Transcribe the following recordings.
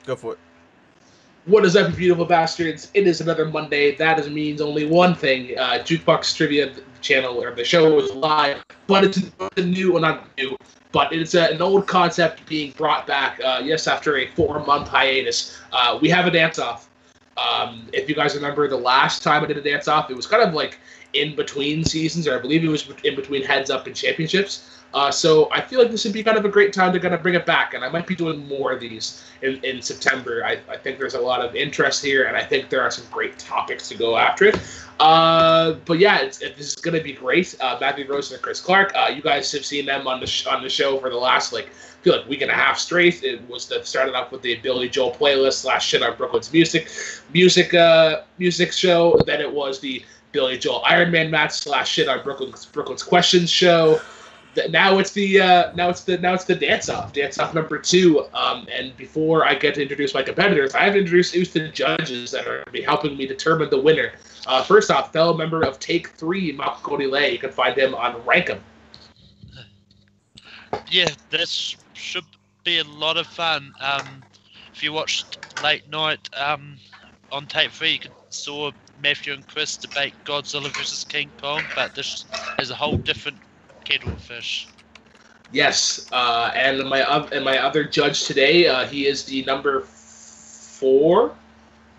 Go for it. What is up, you beautiful bastards? It is another Monday. That means only one thing. Jukebox Trivia channel, or the show, is live, but it's new, well, not new, but it's an old concept being brought back, yes, after a 4-month hiatus. We have a dance-off. If you guys remember the last time I did a dance-off, it was kind of like in between seasons, or I believe it was in between Heads Up and Championships. So I feel like this would be kind of a great time to kind of bring it back, and I might be doing more of these in September. I think there's a lot of interest here, and I think there are some great topics to go after it. But yeah, this is going to be great. Matthew, Rosa, and Chris Clark, you guys have seen them on the show for the last, I feel like week and a half straight. It was started off with the Billy Joel playlist / Shit on Brooklyn's music show. Then it was the Billy Joel Iron Man match / Shit on Brooklyn's Questions show. Now it's the dance off number 2. And before I get to introduce my competitors, I have to introduce the judges that are going to be helping me determine the winner. First off, fellow member of Take 3, Malcolm Cody Lay. You can find him on Rankem. Yeah, this should be a lot of fun. If you watched late night on Take 3, you saw Matthew and Chris debate Godzilla versus King Kong, but this is a whole different kettle of fish. Yes, and my other judge today, he is the number 4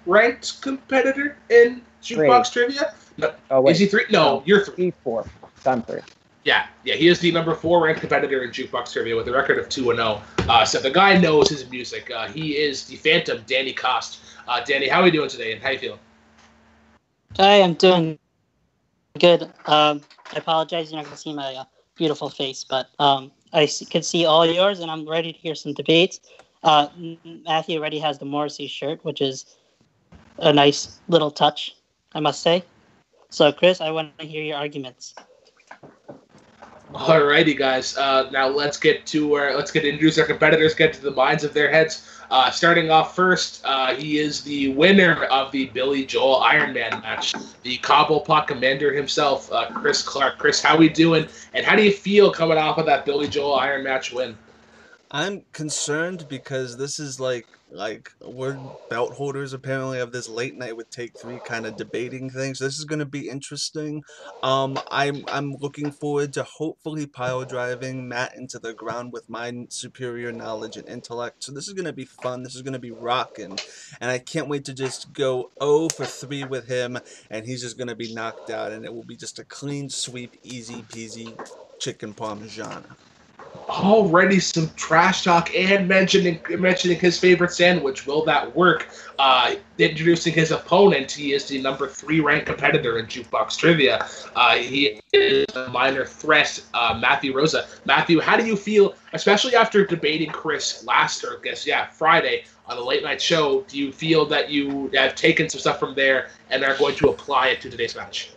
ranked competitor in Jukebox Trivia. No, is he 3? No, you're 3. He's 4. I'm 3. Yeah, he is the number 4 ranked competitor in Jukebox Trivia with a record of 2-0. So the guy knows his music. He is the Phantom, Danny Cost. Danny, how are you doing today, and how you feeling? I am doing good. I apologize, you're not going to see my beautiful face, but can see all yours, and I'm ready to hear some debates. Matthew already has the Morrissey shirt, which is a nice little touch, I must say. So, Chris, I want to hear your arguments. Alrighty, guys. Now let's get to introduce our competitors, get to the minds of their heads. Starting off first, he is the winner of the Billy Joel Iron Man match, the Cobblepot Commander himself, Chris Clark. Chris, how we doing? And how do you feel coming off of that Billy Joel Iron match win? I'm concerned because this is like we're belt holders apparently of this late night with Take 3 kind of debating things. This is going to be interesting. I'm looking forward to hopefully pile driving Matt into the ground with my superior knowledge and intellect. So this is going to be fun. This is going to be rocking, and I can't wait to just go 0 for 3 with him, and he's just going to be knocked out, and it will be just a clean sweep, easy peasy chicken parmesan. Already some trash talk and mentioning his favorite sandwich. Will that work? Introducing his opponent, he is the number 3 ranked competitor in Jukebox Trivia. He is a minor threat, Matthew Rosa. Matthew, how do you feel, especially after debating Chris Friday on the late night show? Do you feel that you have taken some stuff from there and are going to apply it to today's match?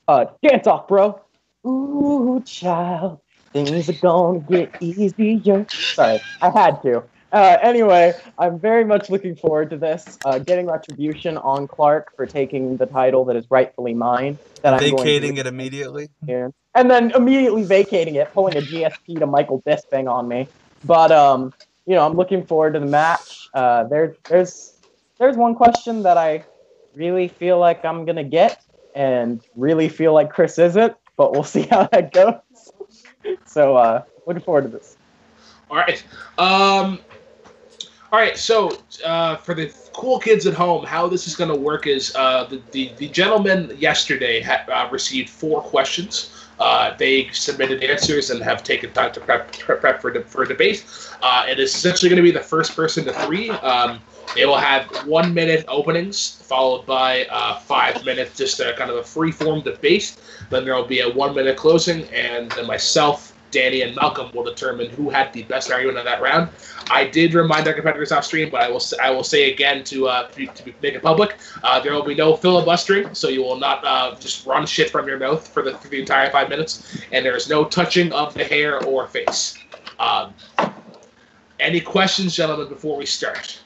Dance off, bro. Ooh, child. Things are gonna get easier. Sorry, I had to. Anyway, I'm very much looking forward to this. Getting retribution on Clark for taking the title that is rightfully mine. Vacating it immediately. Here. And then immediately vacating it, pulling a GSP to Michael Bisping on me. But I'm looking forward to the match. There's one question that I really feel like I'm gonna get, and really feel like Chris isn't. But we'll see how that goes. So, looking forward to this. All right. So, for the cool kids at home, how this is going to work is the gentleman yesterday received 4 questions. They submitted answers and have taken time to prep for debate. It is essentially going to be the first person to 3. They will have 1-minute openings, followed by 5 minutes, just kind of a free-form debate. Then there will be a 1-minute closing, and then myself, Danny, and Malcolm will determine who had the best argument of that round. I did remind our competitors off stream, but I will say again to make it public, there will be no filibustering, so you will not just run shit from your mouth for the entire 5 minutes, and there is no touching of the hair or face. Any questions, gentlemen, before we start?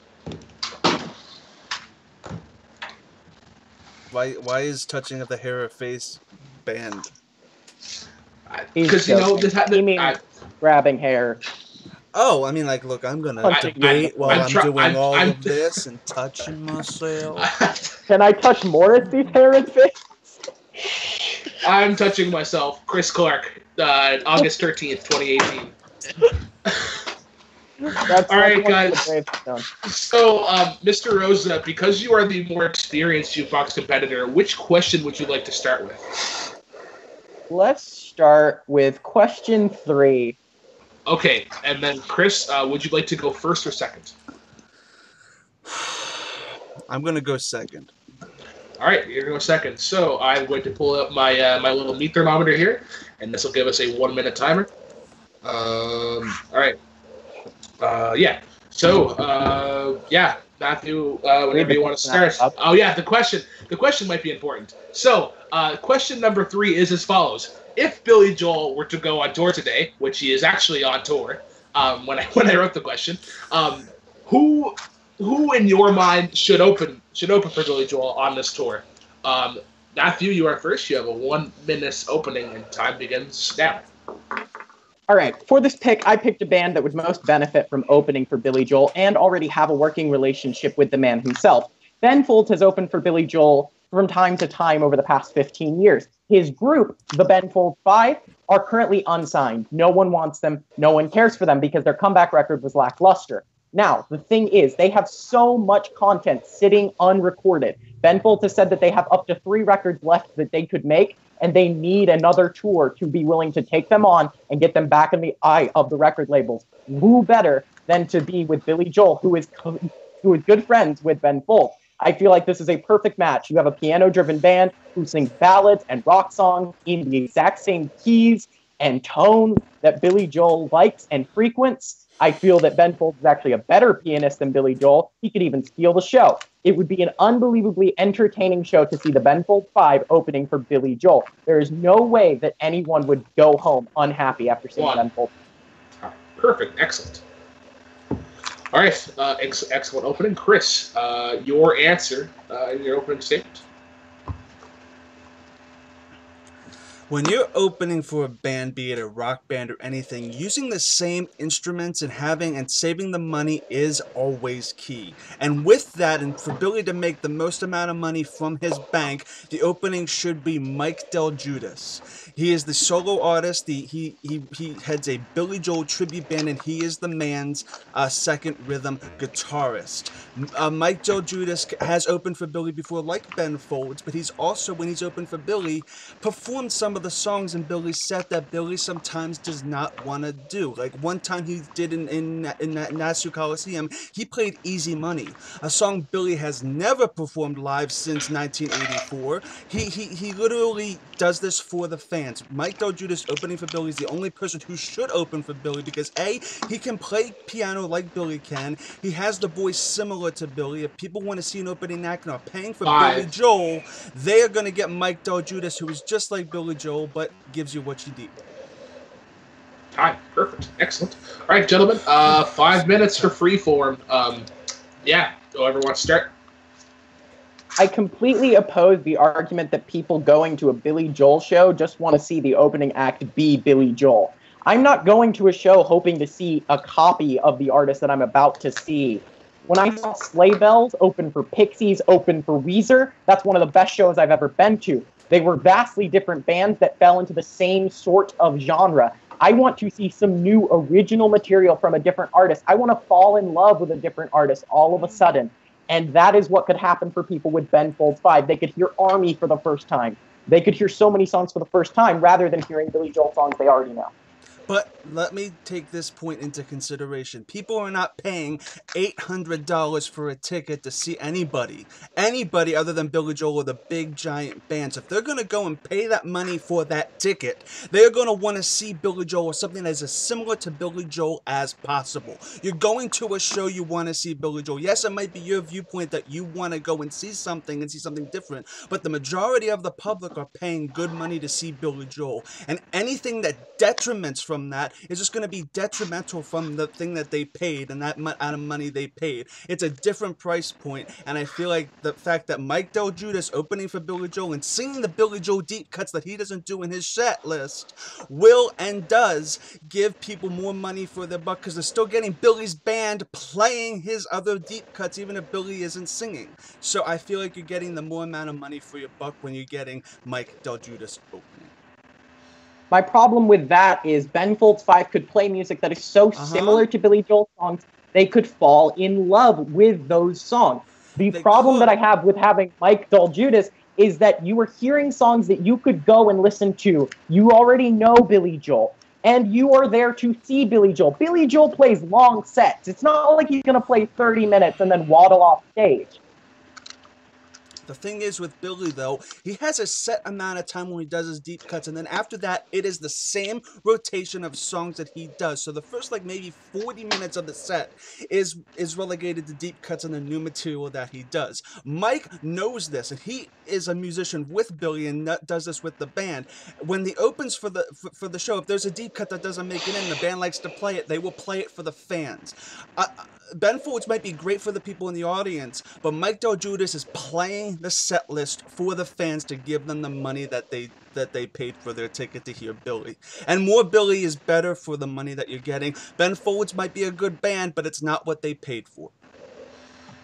Why is touching of the hair or face banned? Because he means grabbing hair. Oh, I mean, like, look, I'm gonna Punching debate while I'm doing all I'm of this and touching myself. Can I touch Morrissey's hair and face? I'm touching myself. Chris Clark, August 13th, 2018. That's All right, one of guys. the gravestones. So, Mr. Rosa, because you are the more experienced jukebox competitor, which question would you like to start with? Let's start with question 3. Okay, and then Chris, would you like to go first or second? I'm gonna go second. All right, you're going to go second. So I'm going to pull up my my little meat thermometer here, and this will give us a 1-minute timer. All right. Yeah. So, yeah, Matthew, whenever you want to start. Oh, yeah, the question might be important. So, question number 3 is as follows. If Billy Joel were to go on tour today, which he is actually on tour, when I wrote the question, who in your mind should open for Billy Joel on this tour? Matthew, you are first. You have a 1-minute opening, and time begins now. All right, for this pick, I picked a band that would most benefit from opening for Billy Joel and already have a working relationship with the man himself. Ben Folds has opened for Billy Joel from time to time over the past 15 years. His group, the Ben Folds 5, are currently unsigned. No one wants them. No one cares for them because their comeback record was lackluster. Now, the thing is, they have so much content sitting unrecorded. Ben Folds has said that they have up to 3 records left that they could make, and they need another tour to be willing to take them on and get them back in the eye of the record labels. Who better than to be with Billy Joel, who is good friends with Ben Folds? I feel like this is a perfect match. You have a piano-driven band who sings ballads and rock songs in the exact same keys and tone that Billy Joel likes and frequents. I feel that Ben Folds is actually a better pianist than Billy Joel. He could even steal the show. It would be an unbelievably entertaining show to see the Ben Folds 5 opening for Billy Joel. There is no way that anyone would go home unhappy after seeing Ben Folds. Perfect. Excellent. All right. Excellent opening. Chris, your answer in your opening statement. When you're opening for a band, be it a rock band or anything, using the same instruments and saving the money is always key. And with that, and for Billy to make the most amount of money from his bank, the opening should be Mike Del Judas. He is the solo artist. He heads a Billy Joel tribute band, and he is the man's second rhythm guitarist. Mike Del Judas has opened for Billy before, like Ben Folds, but he's also, when he's opened for Billy, performed some of the songs in Billy's set that Billy sometimes does not want to do. Like one time he did in Nassau Coliseum, he played Easy Money, a song Billy has never performed live since 1984. He literally does this for the fans. Mike Del Judas opening for Billy is the only person who should open for Billy because A, he can play piano like Billy can. He has the voice similar to Billy. If people want to see an opening act and are paying for Billy Joel, they are going to get Mike Del Judas, who is just like Billy Joel, but gives you what you need. All right, perfect, excellent. All right, gentlemen, 5 minutes for freeform. Yeah, whoever wants to start. I completely oppose the argument that people going to a Billy Joel show just want to see the opening act be Billy Joel. I'm not going to a show hoping to see a copy of the artist that I'm about to see. When I saw Sleigh Bells open for Pixies, open for Weezer, that's one of the best shows I've ever been to. They were vastly different bands that fell into the same sort of genre. I want to see some new original material from a different artist. I want to fall in love with a different artist all of a sudden. And that is what could happen for people with Ben Folds 5. They could hear Army for the first time. They could hear so many songs for the first time rather than hearing Billy Joel songs they already know. But let me take this point into consideration. People are not paying $800 for a ticket to see anybody other than Billy Joel or the big giant bands. If they're going to go and pay that money for that ticket, they're going to want to see Billy Joel or something that is as similar to Billy Joel as possible. You're going to a show, you want to see Billy Joel. Yes, it might be your viewpoint that you want to go and see something different, but the majority of the public are paying good money to see Billy Joel. And anything that detriments from from that is just going to be detrimental from the thing that they paid and that amount of money they paid. It's a different price point, and I feel like the fact that Mike Del Judas opening for Billy Joel and singing the Billy Joel deep cuts that he doesn't do in his set list will and does give people more money for their buck, because they're still getting Billy's band playing his other deep cuts even if Billy isn't singing. So I feel like you're getting the more amount of money for your buck when you're getting Mike Del Judas opening. My problem with that is Ben Folds 5 could play music that is so similar to Billy Joel songs, they could fall in love with those songs. The problem that I have with having Mike Del Judas is that you are hearing songs that you could go and listen to. You already know Billy Joel, and you are there to see Billy Joel. Billy Joel plays long sets. It's not like he's going to play 30 minutes and then waddle off stage. The thing is with Billy, though, he has a set amount of time when he does his deep cuts, and then after that, it is the same rotation of songs that he does. So the first, like, maybe 40 minutes of the set is relegated to deep cuts and the new material that he does. Mike knows this, and he is a musician with Billy and does this with the band. When he opens for the show, if there's a deep cut that doesn't make it in, the band likes to play it, they will play it for the fans. Ben Folds might be great for the people in the audience, but Mike Del Judas is playing the set list for the fans to give them the money that they paid for their ticket to hear Billy. And more Billy is better for the money that you're getting. Ben Folds might be a good band, but it's not what they paid for.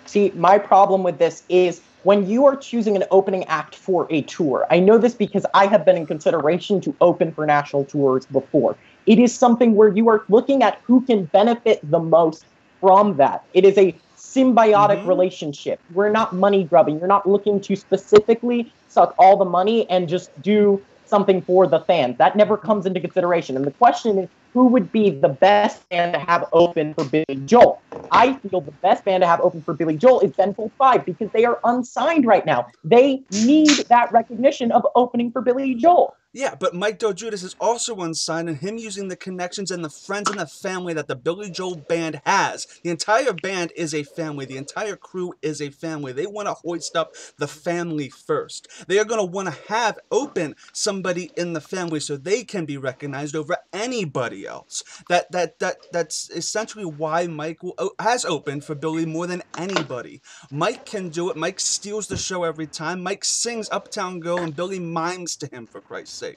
See, my problem with this is when you are choosing an opening act for a tour, I know this because I have been in consideration to open for national tours before. It is something where you are looking at who can benefit the most from that. It is a symbiotic relationship. We're not money grubbing. You're not looking to specifically suck all the money and just do something for the fans. That never comes into consideration. And the question is, who would be the best band to have open for Billy Joel? I feel the best band to have open for Billy Joel is Ben Folds 5 because they are unsigned right now. They need that recognition of opening for Billy Joel. Yeah, but Mike Del Judas is also unsigned, and him using the connections and the friends and the family that the Billy Joel band has. The entire band is a family. The entire crew is a family. They want to hoist up the family first. They are going to want to have open somebody in the family so they can be recognized over anybody else. That's essentially why Mike has opened for Billy more than anybody. Mike can do it. Mike steals the show every time. Mike sings Uptown Girl, and Billy mimes to him, for Christ's sake.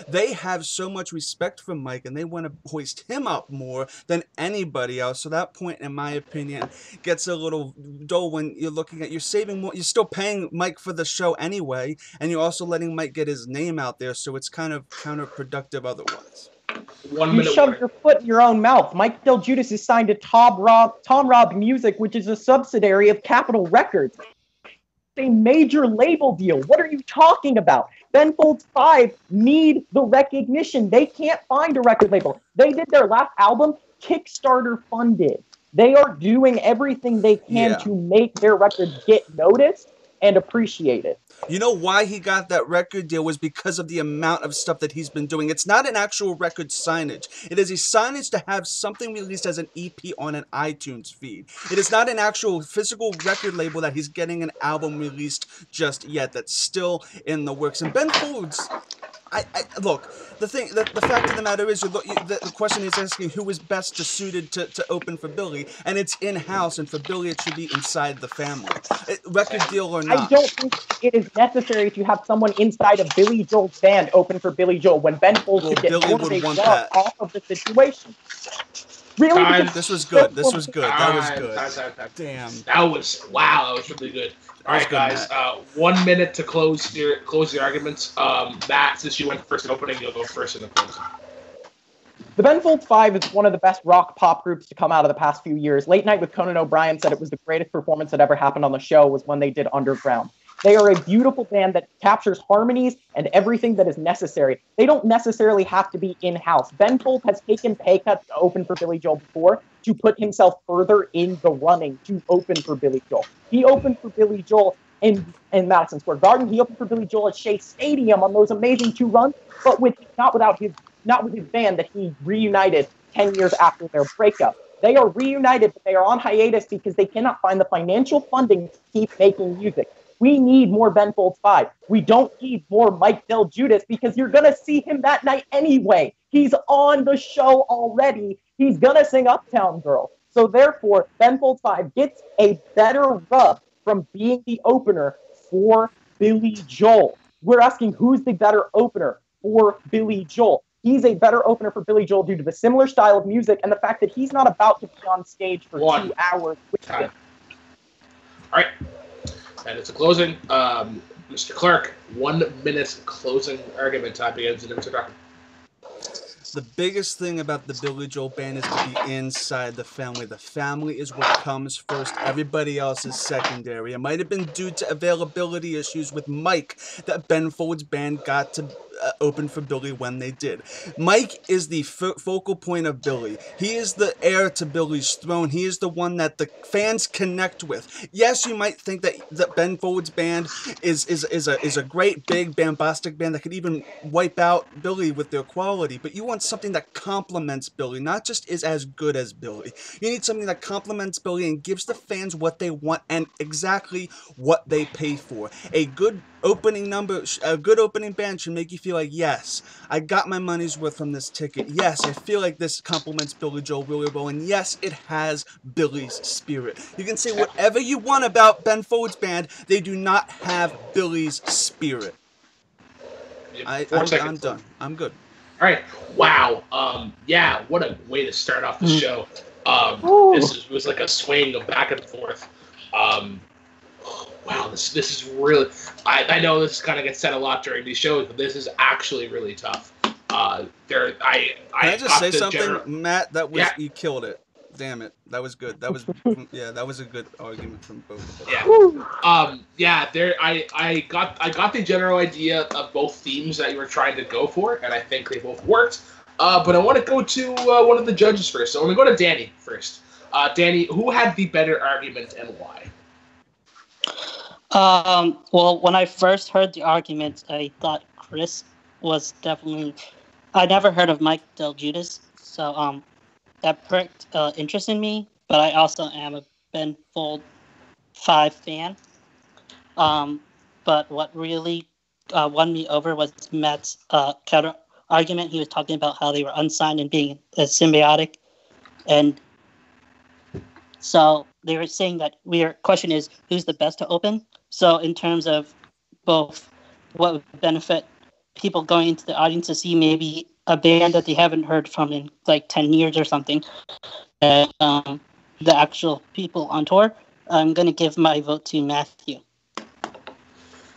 They have so much respect for Mike, and they want to hoist him up more than anybody else. So that point, in my opinion, gets a little dull when you're looking at, you're saving more, you're still paying Mike for the show anyway, and you're also letting Mike get his name out there, so it's kind of counterproductive otherwise. You shoved your foot in your own mouth. Mike Del Judas is signed to Tom Robb Music, which is a subsidiary of Capitol Records. A major label deal. What are you talking about? Ben Folds 5 need the recognition. They can't find a record label. They did their last album Kickstarter funded. They are doing everything they can to make their record get noticed and appreciated. You know why he got that record deal was because of the amount of stuff that he's been doing. It's not an actual record signage. It is a signage to have something released as an EP on an iTunes feed. It is not an actual physical record label that he's getting an album released just yet. That's still in the works. And Ben Folds, look, the fact of the matter is, the question is asking who is best suited to open for Billy, and it's in-house, and for Billy it should be inside the family. Record deal or not. I don't think it is necessary to have someone inside of Billy Joel's band open for Billy Joel when Ben Folds could get more of a rub off of the situation. Really? This was good. This was good. That was good. Damn. That was, wow, that was really good. All right, guys. 1 minute to close your arguments. Matt, since you went first in opening, you'll go first in the closing. The Ben Folds 5 is one of the best rock pop groups to come out of the past few years. Late Night with Conan O'Brien said it was the greatest performance that ever happened on the show was when they did Underground. They are a beautiful band that captures harmonies and everything that is necessary. They don't necessarily have to be in-house. Ben Folds has taken pay cuts to open for Billy Joel before to put himself further in the running to open for Billy Joel. He opened for Billy Joel in Madison Square Garden. He opened for Billy Joel at Shea Stadium on those amazing 2 runs, but not with his band that he reunited 10 years after their breakup. They are reunited, but they are on hiatus because they cannot find the financial funding to keep making music. We need more Ben Folds 5. We don't need more Mike Del Judas because you're going to see him that night anyway. He's on the show already. He's going to sing Uptown Girl. So therefore, Ben Folds 5 gets a better rub from being the opener for Billy Joel. We're asking who's the better opener for Billy Joel. He's a better opener for Billy Joel due to the similar style of music and the fact that he's not about to be on stage for 2 hours with him. All right. And it's a closing. Mr. Clark, 1 minute closing argument time begins in Mr. Clark. The biggest thing about the Billy Joel band is to be inside the family. The family is what comes first. Everybody else is secondary. It might have been due to availability issues with Mike that Ben Folds' band got to open for Billy when they did. Mike is the focal point of Billy. He is the heir to Billy's throne. He is the one that the fans connect with. Yes, you might think that Ben Folds' band is a great, big, bombastic band that could even wipe out Billy with their quality, but you want something that complements Billy, not just is as good as Billy. You need something that complements Billy and gives the fans what they want and exactly what they pay for. A good opening number, a good opening band should make you feel like, yes, I got my money's worth from this ticket. Yes, I feel like this complements Billy Joel really well, and yes, it has Billy's spirit. You can say whatever you want about Ben Folds' band, they do not have Billy's spirit. I'm done. I'm good. All right. Wow. Yeah. What a way to start off the show. This was like a swing of back and forth. Wow. This is really. I know this kind of gets said a lot during these shows, but this is actually really tough. Can I just say something, Matt? You killed it. Damn it, that was good. That was that was a good argument from both of us. I got the general idea of both themes that you were trying to go for, and I think they both worked. But I want to go to one of the judges first. So I'm gonna go to Danny first. Danny, who had the better argument and why? Well, when I first heard the argument, I thought Chris was definitely. I never heard of Mike Del Judas, so that perked interest in me, but I also am a Ben Folds 5 fan. But what really won me over was Matt's counter argument. He was talking about how they were unsigned and being symbiotic. And so they were saying that our question is, who's the best to open? So in terms of both what would benefit people going into the audience to see maybe a band that they haven't heard from in like 10 years or something, and the actual people on tour, I'm going to give my vote to Matthew.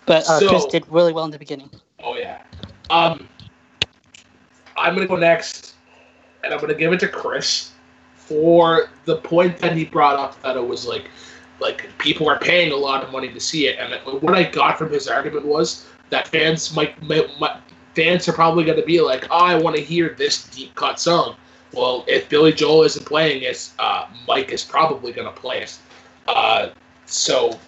But Chris did really well in the beginning. Oh, yeah. I'm going to go next, and I'm going to give it to Chris for the point that he brought up that it was like people are paying a lot of money to see it. And what I got from his argument was that fans fans are probably going to be like, oh, I want to hear this deep cut song. Well, if Billy Joel isn't playing it, Mike is probably going to play it. So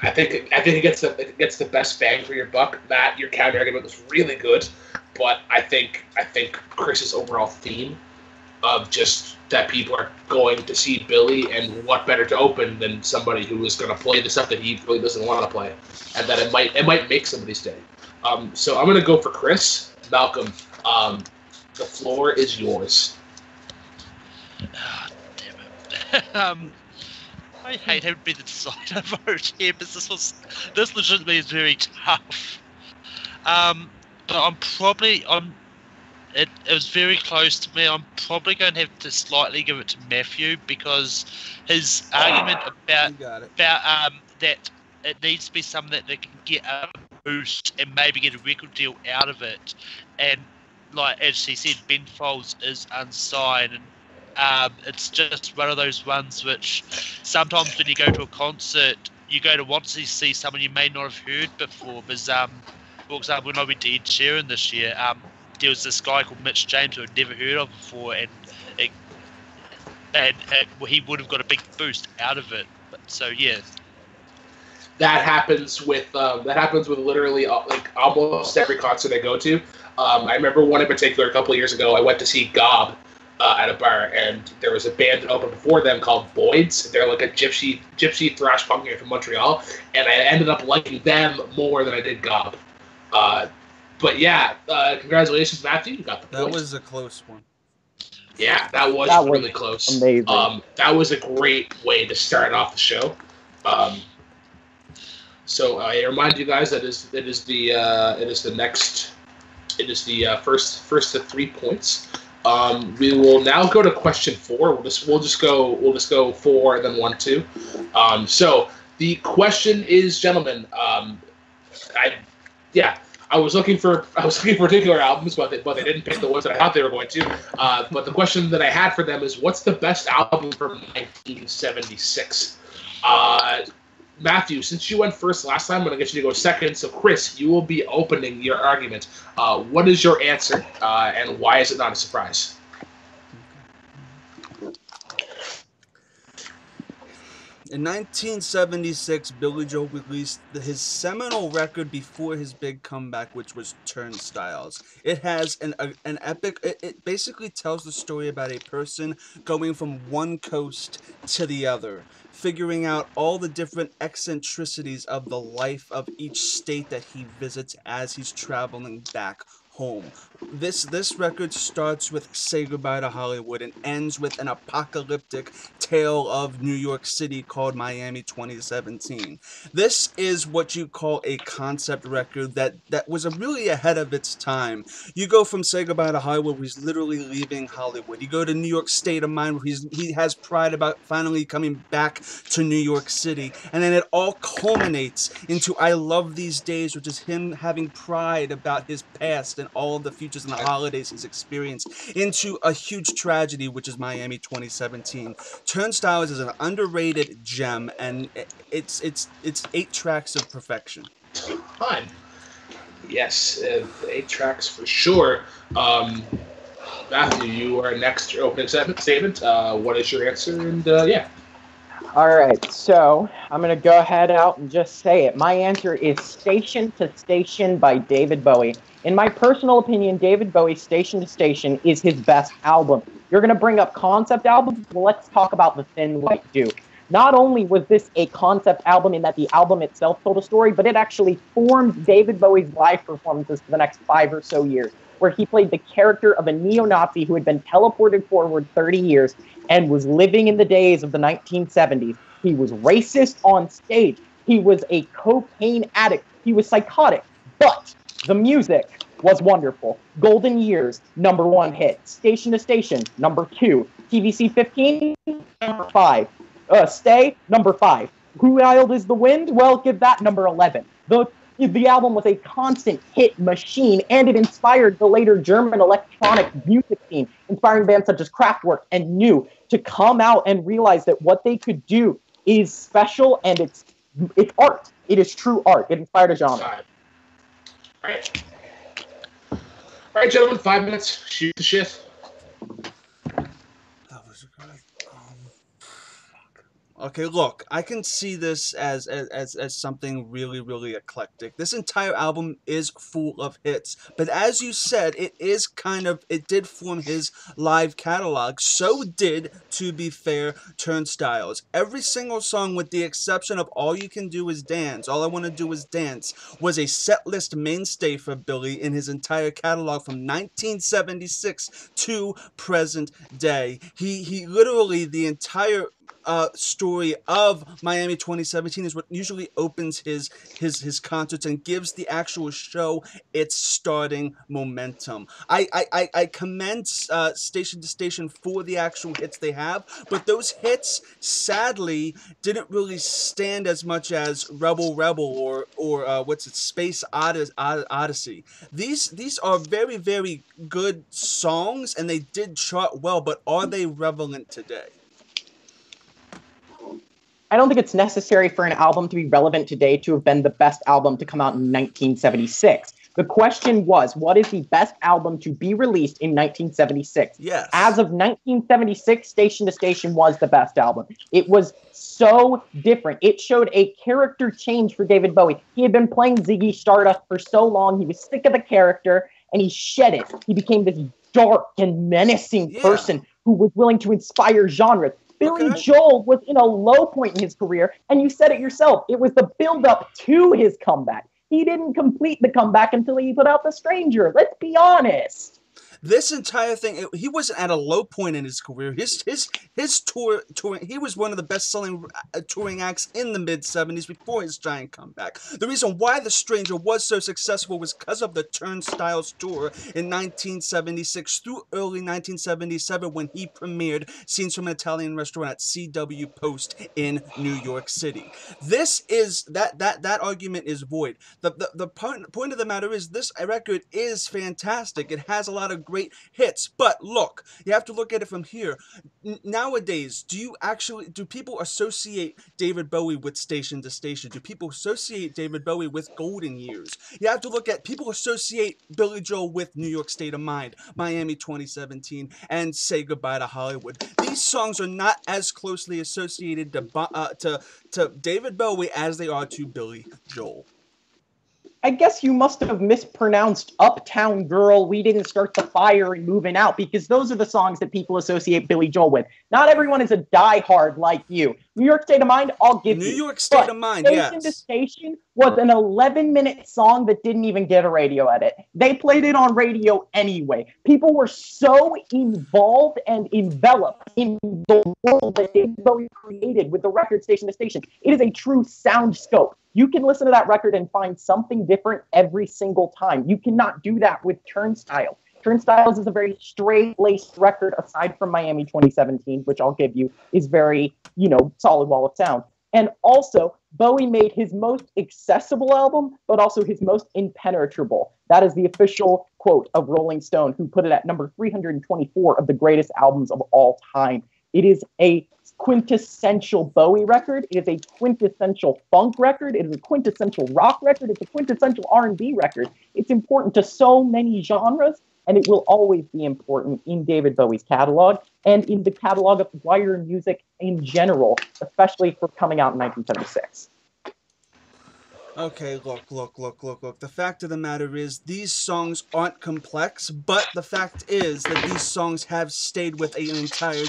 I think it gets the best bang for your buck. Matt, your counter argument was really good, but I think Chris's overall theme of just that people are going to see Billy, and what better to open than somebody who is going to play the stuff that he really doesn't want to play, and that it might make somebody stay. So I'm going to go for Chris. Malcolm, the floor is yours. Oh, damn it. I hate having to be the decider vote here, but this legitimately is very tough. But it was very close to me. I'm probably going to have to slightly give it to Matthew, because his argument about that it needs to be something that they can get a boost and maybe get a record deal out of it. And like as he said, Ben Folds is unsigned, and it's just one of those ones which sometimes when you go to a concert, you go to want to see someone you may not have heard before. Because, for example, when I went to Ed Sheeran this year, there was this guy called Mitch James who I'd never heard of before, and he would have got a big boost out of it. But, so yeah. That happens with literally like almost every concert I go to. I remember one in particular a couple of years ago. I went to see Gob, at a bar, and there was a band that opened before them called Boyd's. They're like a gypsy thrash punk band from Montreal, and I ended up liking them more than I did Gob. But yeah, congratulations, Matthew. You got the point. That was a close one. Yeah, that was really close. Amazing. That was a great way to start off the show. So I remind you guys that it is the first to 3 points. We will now go to question 4. We'll just go 4 and then 1, 2. So the question is, gentlemen, I was looking for particular albums, but they didn't pick the ones that I thought they were going to. But the question that I had for them is, what's the best album from 1976? Matthew, since you went first last time, I'm going to get you to go second. So, Chris, you will be opening your argument. What is your answer, and why is it not a surprise? In 1976, Billy Joel released his seminal record before his big comeback, which was Turnstiles. It has an epic. It basically tells the story about a person going from one coast to the other, figuring out all the different eccentricities of the life of each state that he visits as he's traveling back home. This record starts with Say Goodbye to Hollywood and ends with an apocalyptic tale of New York City called Miami 2017. This is what you call a concept record that was really ahead of its time. You go from Say Goodbye to Hollywood, where he's literally leaving Hollywood. You go to New York State of Mind, where he has pride about finally coming back to New York City. And then it all culminates into I Love These Days, which is him having pride about his past and all of the futures and the holidays he's experienced, into a huge tragedy, which is Miami 2017. Turnstiles is an underrated gem, and it's 8 tracks of perfection. Fine. Yes, 8 tracks for sure. Matthew, you are next. Your opening statement. What is your answer? And yeah. All right, so I'm going to go ahead out and just say it. My answer is Station to Station by David Bowie. In my personal opinion, David Bowie's Station to Station is his best album. You're going to bring up concept albums? Well, let's talk about The Thin White Duke. Not only was this a concept album in that the album itself told a story, but it actually formed David Bowie's live performances for the next 5 or so years, where he played the character of a neo-Nazi who had been teleported forward 30 years and was living in the days of the 1970s. He was racist on stage. He was a cocaine addict. He was psychotic. But the music was wonderful. Golden Years, #1 hit. Station to Station, #2. TVC 15, #5. Stay, #5. Who Wild is the Wind? Well, give that #11. The album was a constant hit machine, and it inspired the later German electronic music scene, inspiring bands such as Kraftwerk and New to come out and realize that what they could do is special, and it's art. It is true art. It inspired a genre. All right, gentlemen, 5 minutes. Shoot the shit. That was good. Okay, look, I can see this as something really, really eclectic. This entire album is full of hits, but as you said, it did form his live catalog. So did, to be fair, Turnstiles. Every single song, with the exception of All You Can Do Is Dance, All I Want to Do Is Dance, was a setlist mainstay for Billy in his entire catalog from 1976 to present day. He literally, the entire story of Miami 2017 is what usually opens his concerts and gives the actual show its starting momentum. I commend Station to Station for the actual hits they have, but those hits sadly didn't really stand as much as Rebel Rebel or Space Odyssey. These are very, very good songs, and they did chart well, but are they relevant today? I don't think it's necessary for an album to be relevant today to have been the best album to come out in 1976. The question was, what is the best album to be released in 1976? Yes. As of 1976, Station to Station was the best album. It was so different. It showed a character change for David Bowie. He had been playing Ziggy Stardust for so long. He was sick of the character, and he shed it. He became this dark and menacing person who was willing to inspire genres. Billy Joel was in a low point in his career, and you said it yourself. It was the build-up to his comeback. He didn't complete the comeback until he put out The Stranger. Let's be honest. This entire thing, he wasn't at a low point in his career. His touring, he was one of the best-selling touring acts in the mid-'70s before his giant comeback. The reason why The Stranger was so successful was because of the Turnstiles tour in 1976 through early 1977 when he premiered Scenes from an Italian Restaurant at CW Post in New York City. This is, that argument is void. The point of the matter is this record is fantastic. It has a lot of great hits, but look, you have to look at it from here. Nowadays, do people associate David Bowie with Station to Station? Do people associate David Bowie with Golden Years? You have to look at, people associate Billy Joel with New York State of Mind, Miami 2017, and Say Goodbye to Hollywood. These songs are not as closely associated to David Bowie as they are to Billy Joel. I guess you must have mispronounced Uptown Girl, We Didn't Start the Fire, and Moving Out, because those are the songs that people associate Billy Joel with. Not everyone is a diehard like you. New York State of Mind, I'll give you. New York State of Mind, yes. Station to Station was an 11-minute song that didn't even get a radio edit. They played it on radio anyway. People were so involved and enveloped in the world that David Bowie created with the record Station to Station. It is a true sound scope. You can listen to that record and find something different every single time. You cannot do that with Turnstiles. Turnstiles is a very straight-laced record, aside from Miami 2017, which I'll give you, is very, solid wall of sound. And also, Bowie made his most accessible album, but also his most impenetrable. That is the official quote of Rolling Stone, who put it at number 324 of the greatest albums of all time. It is a quintessential Bowie record. It is a quintessential funk record. It is a quintessential rock record. It's a quintessential R&B record. It's important to so many genres, and it will always be important in David Bowie's catalog and in the catalog of wider music in general, especially for coming out in 1976. Okay, look. The fact of the matter is, these songs aren't complex, but the fact is that these songs have stayed with an entire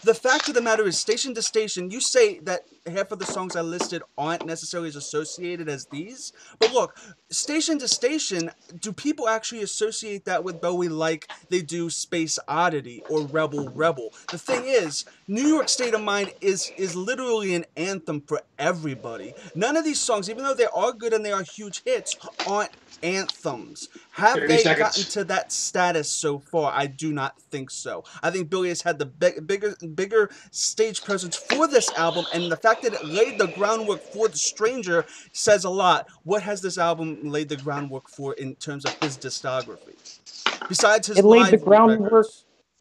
the fact of the matter is, Station to Station, you say that half of the songs I listed aren't necessarily as associated as these, but look, Station to Station, do people actually associate that with Bowie like they do Space Oddity or Rebel Rebel? The thing is, New York State of Mind is literally an anthem for everybody. None of these songs, even though they are good and they are huge hits, aren't anthems. Have they gotten to that status so far? I do not think so. I think Billy has had the bigger stage presence for this album, and the fact that it laid the groundwork for The Stranger says a lot. What has this album laid the groundwork for in terms of his discography? Besides his live records. It laid the groundwork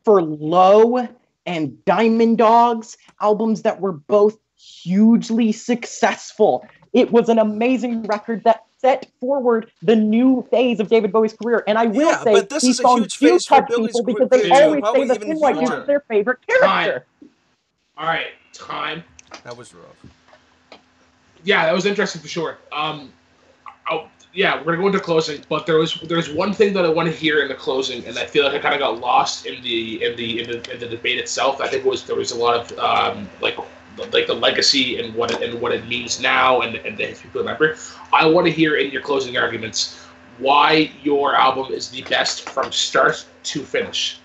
for Low and Diamond Dogs, albums that were both hugely successful. It was an amazing record that set forward the new phase of David Bowie's career. And I will say, these songs do touch people because they always say the Thin White Dude is their favorite character. All right, time. That was rough. Yeah, that was interesting for sure. Yeah, we're gonna go into closing, but there's one thing that I want to hear in the closing, and I feel like I kind of got lost in the debate itself. I think there was a lot of like the legacy and what it means now, and if people remember. I want to hear in your closing arguments why your album is the best from start to finish.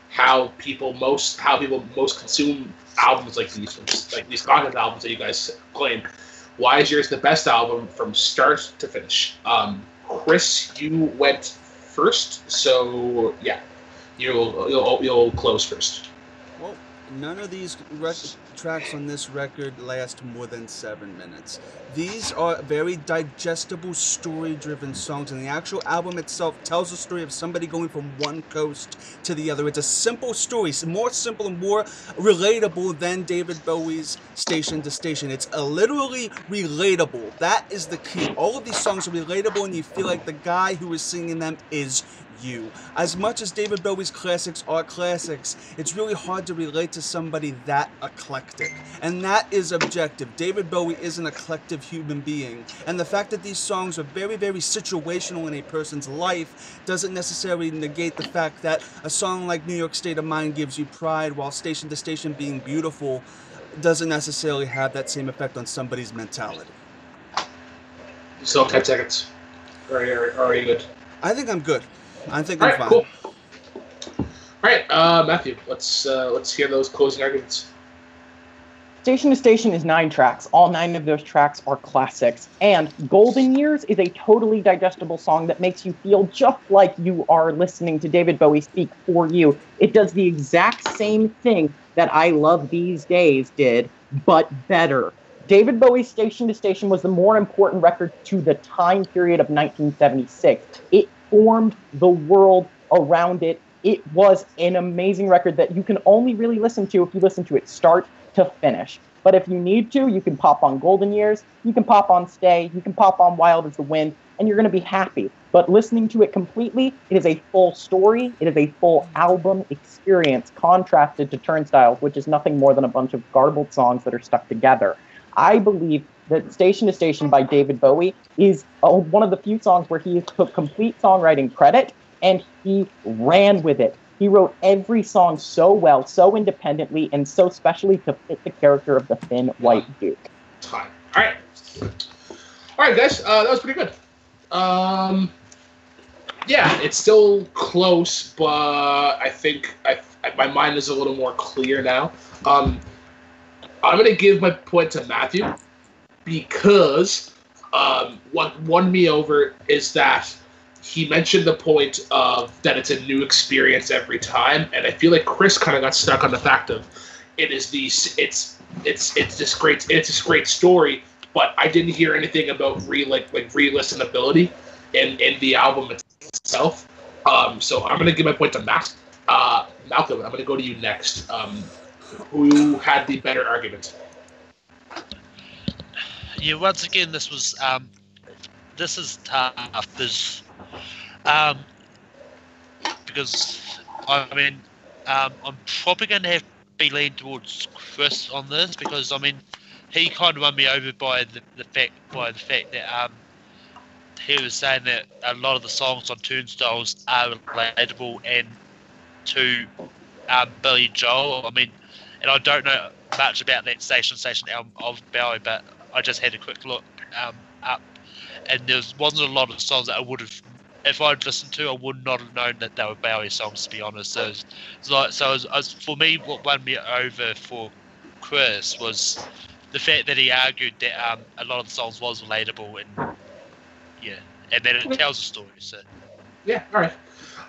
How people most consume albums like these content albums that you guys claim. Why is yours the best album from start to finish? Chris, you went first, so yeah, you'll close first. Well, none of these tracks on this record last more than 7 minutes. These are very digestible, story-driven songs, and the actual album itself tells the story of somebody going from one coast to the other. It's a simple story, more simple and more relatable than David Bowie's Station to Station. It's literally relatable. That is the key. All of these songs are relatable, and you feel like the guy who is singing them is you. As much as David Bowie's classics are classics, it's really hard to relate to somebody that eclectic. And that is objective. David Bowie is an eclectic human being. And the fact that these songs are very, very situational in a person's life doesn't necessarily negate the fact that a song like New York State of Mind gives you pride, while Station to Station being beautiful doesn't necessarily have that same effect on somebody's mentality. You still have 10 seconds. Are you good? I think I'm good. I think All I'm right, fine. cool. All right, Matthew, let's hear those closing arguments. Station to Station is 9 tracks. All 9 of those tracks are classics. And Golden Years is a totally digestible song that makes you feel just like you are listening to David Bowie speak for you. It does the exact same thing that I Love These Days did, but better. David Bowie's Station to Station was the more important record to the time period of 1976. It formed the world around it. It was an amazing record that you can only really listen to if you listen to it start to finish. But if you need to, you can pop on Golden Years, you can pop on Stay, you can pop on Wild as the Wind, and you're going to be happy. But listening to it completely, it is a full story, it is a full album experience contrasted to Turnstiles, which is nothing more than a bunch of garbled songs that are stuck together. I believe that Station to Station by David Bowie is one of the few songs where he took complete songwriting credit and he ran with it. He wrote every song so well, so independently, and so specially to fit the character of the thin white Duke. Time. All right, guys, that was pretty good. Yeah, it's still close, but I think my mind is a little more clear now. I'm going to give my point to Matthew because what won me over is that he mentioned the point of that it's a new experience every time, and I feel like Chris kind of got stuck on the fact of it's this great story, but I didn't hear anything about re-listenability in the album itself. So I'm going to give my point to Matt. Malcolm, I'm going to go to you next. Who had the better argument? Yeah, once again, this is tough. Because I mean, I'm probably going to have to be leaning towards Chris on this because I mean, he kind of won me over by the fact that he was saying that a lot of the songs on Turnstiles are relatable and to Billy Joel. I mean, and I don't know much about that Station album of Bowie, but I just had a quick look up, and there wasn't a lot of songs that I would have, if I'd listened to, I would not have known that they were Bowie songs, to be honest. So for me, what won me over for Chris was the fact that he argued that a lot of the songs was relatable and then it tells a story. So yeah,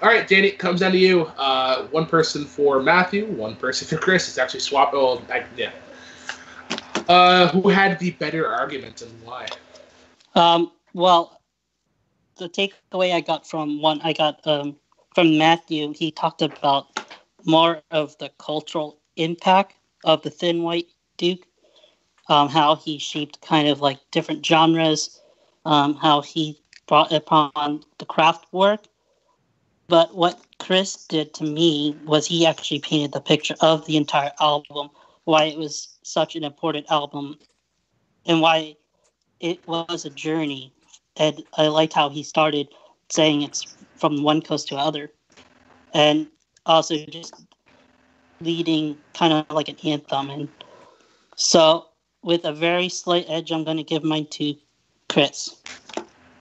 all right, Danny, it comes down to you. One person for Matthew, one person for Chris. It's actually swap. Who had the better argument and why? Well, the takeaway I got from Matthew, he talked about more of the cultural impact of the Thin White Duke, how he shaped kind of like different genres, how he brought upon the craft work. But what Chris did to me was he actually painted the picture of the entire album, why it was such an important album, and why it was a journey. And I liked how he started saying it's from one coast to the other. And also just leading kind of like an anthem. And so with a very slight edge, I'm going to give mine to Chris.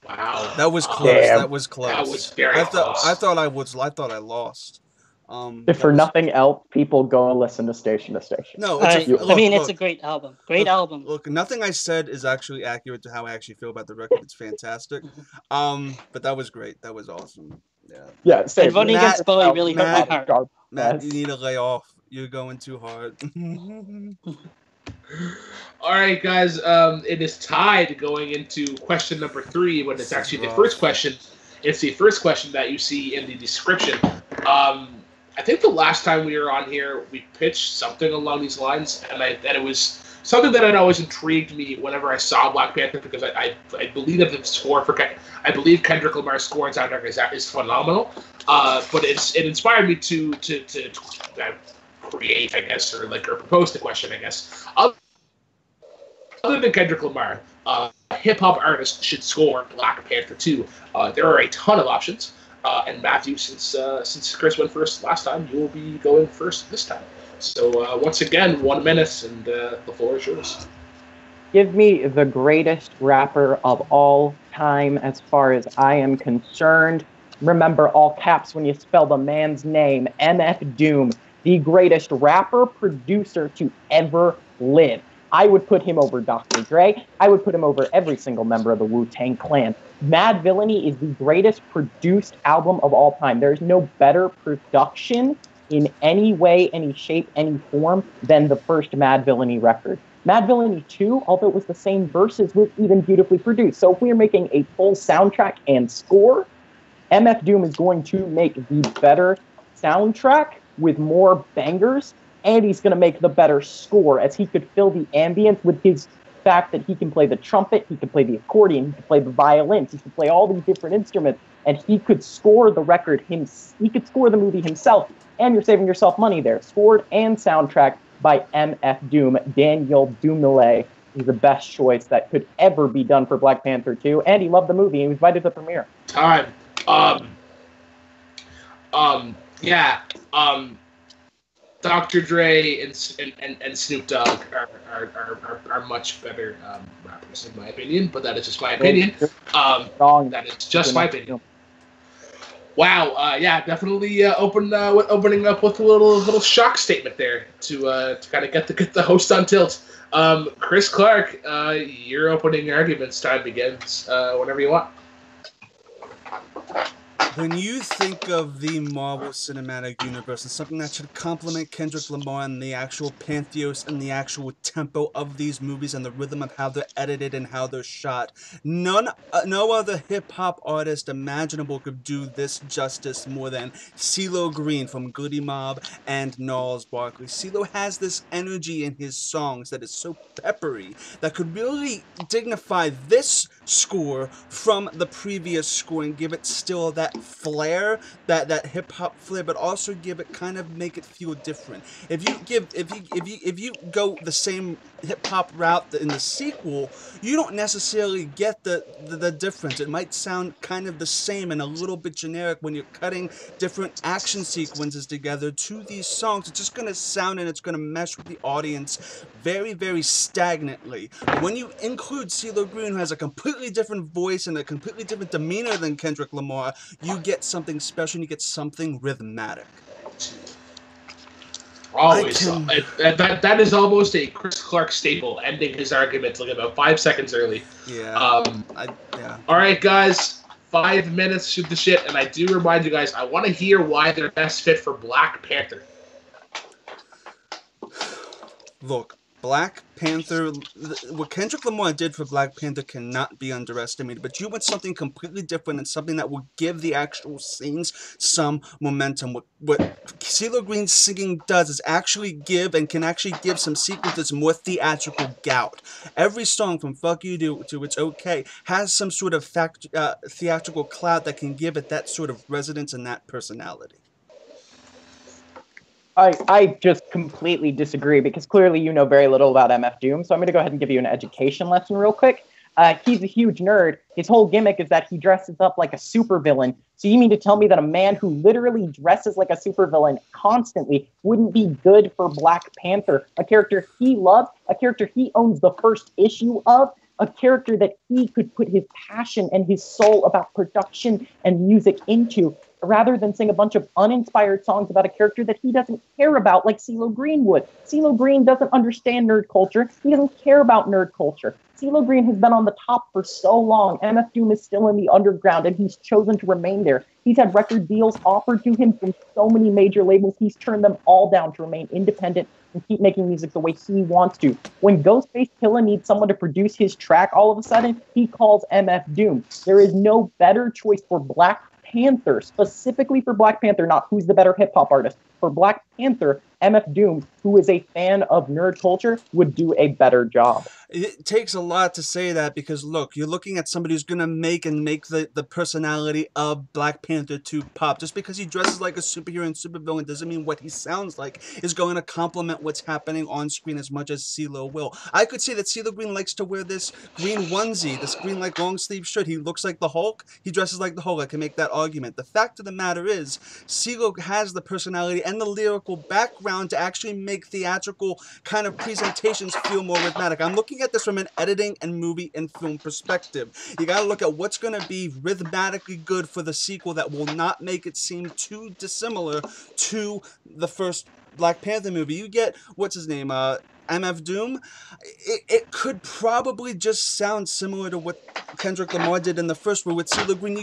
Wow. That was close. Damn. That was close. That was very close. I thought I lost. If for nothing else, people go listen to Station to Station. No, it's a great album. Album. Look, nothing I said is actually accurate to how I actually feel about the record. It's fantastic. But that was great. That was awesome. Yeah. And voting against Bowie really hurt my heart. Matt, you need to lay off. You're going too hard. All right, guys. It is tied going into question number 3, but it's actually the first question. It's the first question that you see in the description. I think the last time we were on here, we pitched something along these lines, and it was something that had always intrigued me whenever I saw Black Panther, because I believe that the score for I believe Kendrick Lamar's score and soundtrack is phenomenal. But it inspired me to create, I guess, or propose the question, I guess. Other than Kendrick Lamar, a hip hop artist should score Black Panther 2. There are a ton of options. And Matthew, since Chris went first last time, you will be going first this time. So once again, 1 minute, and the floor is yours. Give me the greatest rapper of all time as far as I am concerned. Remember all caps when you spell the man's name, MF Doom, the greatest rapper, producer to ever live. I would put him over Dr. Dre. I would put him over every single member of the Wu-Tang Clan. Mad Villainy is the greatest produced album of all time. There's no better production in any way, any shape, any form than the first Mad Villainy record. Mad Villainy 2, although it was the same verses, was even beautifully produced. So if we're making a full soundtrack and score, MF Doom is going to make the better soundtrack with more bangers, and he's going to make the better score, as he could fill the ambience with his fact that he can play the trumpet, he can play the accordion, he can play the violins, he can play all these different instruments, and he could score the record, he could score the movie himself, and you're saving yourself money there. Scored and soundtrack by MF Doom, Daniel Dumile. He's the best choice that could ever be done for Black Panther 2, and he loved the movie, and he was invited to the premiere. Time. Dr. Dre and Snoop Dogg are much better rappers in my opinion, but that is just my opinion. That is just my opinion. Wow, definitely opening up with a little shock statement there to kind of get the host on tilt. Chris Clark, your opening arguments time begins whenever you want. When you think of the Marvel Cinematic Universe and something that should complement Kendrick Lamar and the actual pantheos and the actual tempo of these movies and the rhythm of how they're edited and how they're shot, no other hip-hop artist imaginable could do this justice more than CeeLo Green from Goody Mob and Gnarls Barkley. CeeLo has this energy in his songs that is so peppery that could really dignify this score from the previous score and give it still that flair, that hip hop flair, but also make it feel different. If you go the same hip hop route in the sequel, you don't necessarily get the difference. It might sound kind of the same and a little bit generic when you're cutting different action sequences together to these songs. It's just gonna sound and it's gonna mesh with the audience very, very stagnantly. But when you include CeeLo Green, who has a completely different voice and a completely different demeanor than Kendrick Lamar, you get something special and you get something rhythmic. Always. That is almost a Chris Clark staple, ending his argument like about 5 seconds early. Yeah. All right, guys. 5 minutes, shoot the shit. And I do remind you guys, I want to hear why they're best fit for Black Panther. Look, Black Panther, what Kendrick Lamar did for Black Panther cannot be underestimated, but you want something completely different and something that will give the actual scenes some momentum. What CeeLo Green's singing does is actually give some sequences more theatrical gout. Every song from Fuck You to It's Okay has some sort of theatrical clout that can give it that sort of resonance and that personality. I just completely disagree, because clearly you know very little about MF Doom, so I'm going to go ahead and give you an education lesson real quick. He's a huge nerd. His whole gimmick is that he dresses up like a supervillain. So you mean to tell me that a man who literally dresses like a supervillain constantly wouldn't be good for Black Panther, a character he loves, a character he owns the first issue of, a character that he could put his passion and his soul about production and music into, rather than sing a bunch of uninspired songs about a character that he doesn't care about, like CeeLo Green would. CeeLo Green doesn't understand nerd culture. He doesn't care about nerd culture. CeeLo Green has been on the top for so long. MF Doom is still in the underground, and he's chosen to remain there. He's had record deals offered to him from so many major labels. He's turned them all down to remain independent and keep making music the way he wants to. When Ghostface Killah needs someone to produce his track, all of a sudden, he calls MF Doom. There is no better choice for Black Panther, specifically for Black Panther, not who's the better hip-hop artist. For Black Panther, MF Doom, who is a fan of nerd culture, would do a better job. It takes a lot to say that because look, you're looking at somebody who's gonna make the personality of Black Panther 2 pop. Just because he dresses like a superhero and supervillain doesn't mean what he sounds like is going to complement what's happening on screen as much as CeeLo will. I could say that CeeLo Green likes to wear this green onesie, this green like long sleeve shirt. He looks like the Hulk. He dresses like the Hulk. I can make that argument. The fact of the matter is, CeeLo has the personality and the lyrical background to actually make theatrical kind of presentations feel more rhythmic. I'm looking at this from an editing and movie and film perspective. You gotta look at what's gonna be rhythmatically good for the sequel that will not make it seem too dissimilar to the first Black Panther movie. You get, what's his name, MF Doom. It could probably just sound similar to what Kendrick Lamar did in the first, where with CeeLo Green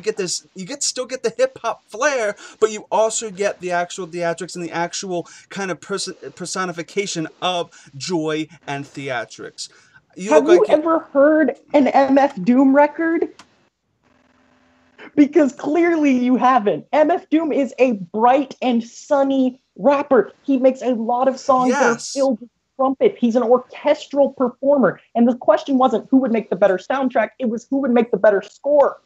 still get the hip hop flair, but you also get the actual theatrics and the actual kind of personification of joy and theatrics. Have you ever heard an MF Doom record? Because clearly you haven't. MF Doom is a bright and sunny rapper. He makes a lot of songs that are filled with trumpet. He's an orchestral performer. And the question wasn't who would make the better soundtrack, it was who would make the better score.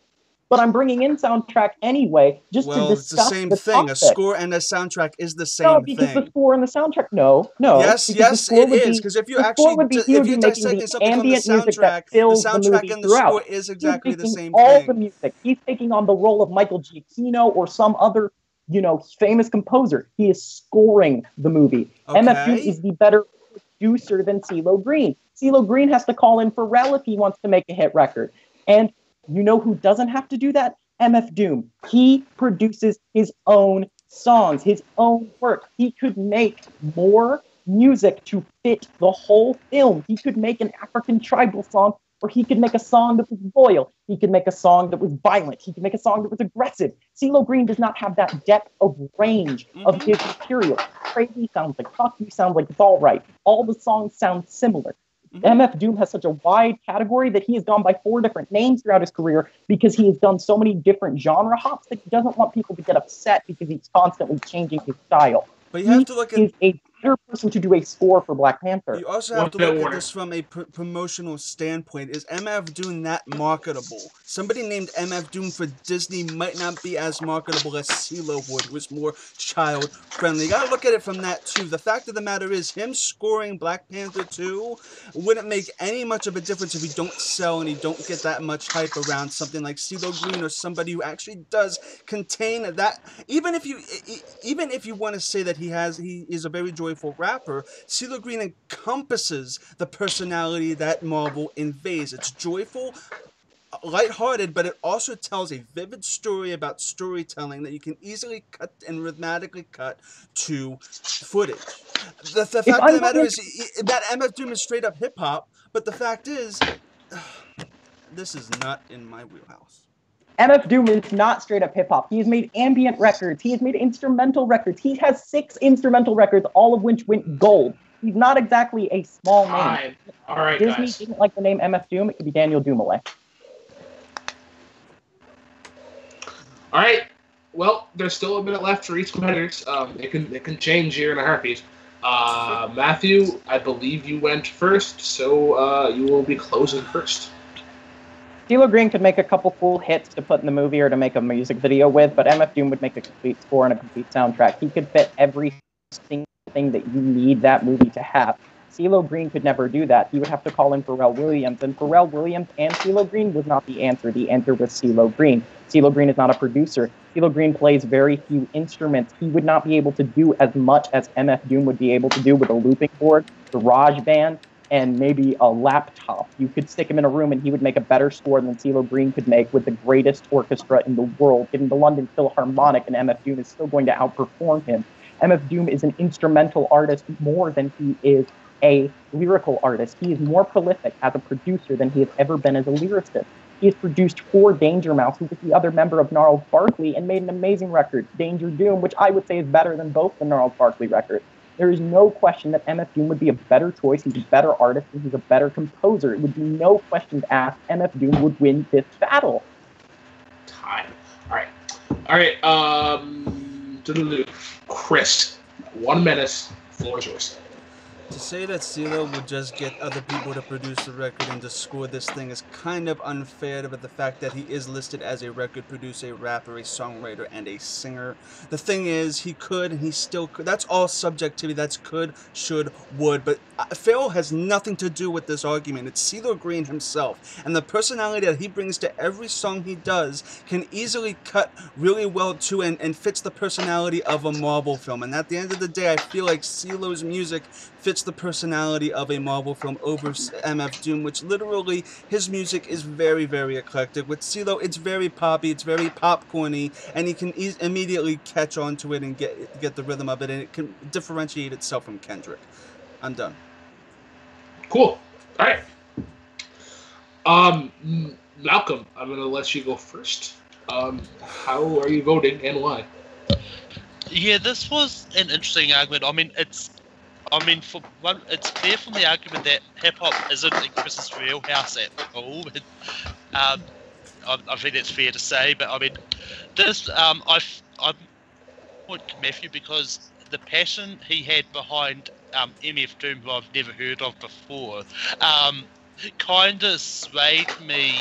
But I'm bringing in soundtrack anyway, just to discuss it's the same thing. Topic. A score and a soundtrack is the same thing. No, because the score and the soundtrack, no. Yes, it is. Because if you actually, if you're dissecting something from the soundtrack and the score is exactly the same thing. All the music. He's taking on the role of Michael Giacchino or some other, famous composer. He is scoring the movie. Okay. MF Doom is the better producer than CeeLo Green. CeeLo Green has to call in Pharrell if he wants to make a hit record. And you know who doesn't have to do that? MF Doom. He produces his own songs, his own work. He could make more music to fit the whole film. He could make an African tribal song, or he could make a song that was loyal. He could make a song that was violent. He could make a song that was aggressive. CeeLo Green does not have that depth of range of his material. Crazy sounds like Fuck You sounds like It's All Right. All the songs sound similar. MF Doom has such a wide category that he has gone by 4 different names throughout his career because he has done so many different genre hops that he doesn't want people to get upset because he's constantly changing his style. But you have to look at... He is a better person to do a score for Black Panther. You also have to look at this from a promotional standpoint. Is MF Doom that marketable? Somebody named MF Doom for Disney might not be as marketable as CeeLo would, who is more child-friendly. You gotta look at it from that, too. The fact of the matter is, him scoring Black Panther 2 wouldn't make any much of a difference if you don't sell and you don't get that much hype around something like CeeLo Green or somebody who actually does contain that. Even if you want to say that he is a very joyful rapper, CeeLo Green encompasses the personality that Marvel invades. It's joyful, lighthearted, but it also tells a vivid story about storytelling that you can easily cut and rhythmically cut to footage. The fact of the matter is that MF Doom is straight up hip hop, but the fact is, this is not in my wheelhouse. MF Doom is not straight up hip hop. He has made ambient records. He has made instrumental records. He has 6 instrumental records, all of which went gold. He's not exactly a small name. All right, Disney guys. didn't like the name MF Doom. It could be Daniel Doomaway. All right. Well, there's still a minute left for each competitors. It can change here in a heartbeat. Matthew, I believe you went first, so you will be closing first. CeeLo Green could make a couple cool hits to put in the movie or to make a music video with, but MF Doom would make a complete score and a complete soundtrack. He could fit every single thing that you need that movie to have. CeeLo Green could never do that. He would have to call in Pharrell Williams, and Pharrell Williams and CeeLo Green was not the answer. The answer was CeeLo Green. CeeLo Green is not a producer. CeeLo Green plays very few instruments. He would not be able to do as much as MF Doom would be able to do with a looping board, GarageBand, and maybe a laptop. You could stick him in a room and he would make a better score than CeeLo Green could make with the greatest orchestra in the world. Given the London Philharmonic, and MF Doom is still going to outperform him. MF Doom is an instrumental artist more than he is a lyrical artist. He is more prolific as a producer than he has ever been as a lyricist. He has produced for Danger Mouse, who was the other member of Gnarls Barkley, and made an amazing record, Danger Doom, which I would say is better than both the Gnarls Barkley records. There is no question that MF Doom would be a better choice. He's a better artist, and he's a better composer. It would be no question to ask. MF Doom would win this battle. Time. All right. Chris, 1 minute, Floor is yours. To say that CeeLo would just get other people to produce the record and to score this thing is kind of unfair, but the fact that he is listed as a record producer, a rapper, a songwriter, and a singer. The thing is, he could and he still could. That's all subjectivity. That's could, should, would. But Phil has nothing to do with this argument. It's CeeLo Green himself. And the personality that he brings to every song he does can easily cut really well to and fits the personality of a Marvel film. And at the end of the day, I feel like CeeLo's music fits the personality of a Marvel film over MF Doom, which literally, his music is very, very eclectic. With CeeLo, it's very poppy, it's very popcorny, and he can immediately catch on to it and get the rhythm of it, and it can differentiate itself from Kendrick. I'm done. Cool. All right. Malcolm, I'm going to let you go first. How are you voting and why? Yeah, this was an interesting argument. For one, it's clear from the argument that hip hop isn't in Chris's wheelhouse at all. I think that's fair to say, but I mean, this I'm with Matthew because the passion he had behind MF Doom, who I've never heard of before, kind of swayed me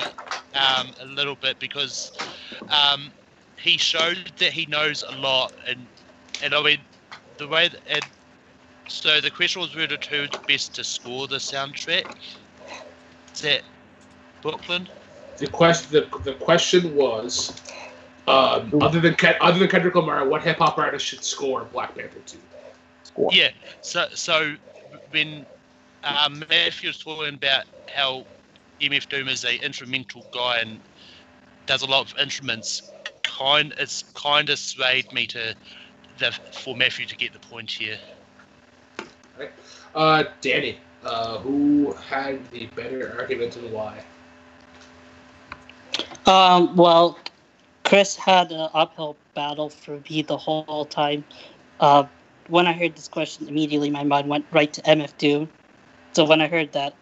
a little bit because he showed that he knows a lot, and I mean the way that. So the question was whether who's best to score the soundtrack. Is that Brooklyn? The question was, other than Kendrick Lamar, what hip hop artist should score Black Panther 2? Yeah. So when Matthew was talking about how MF Doom is a instrumental guy and does a lot of instruments, it's kind of swayed me for Matthew to get the point here. Right. Danny, who had the better argument and why? Well, Chris had an uphill battle for me the whole time. When I heard this question, immediately my mind went right to MF Doom. So when I heard that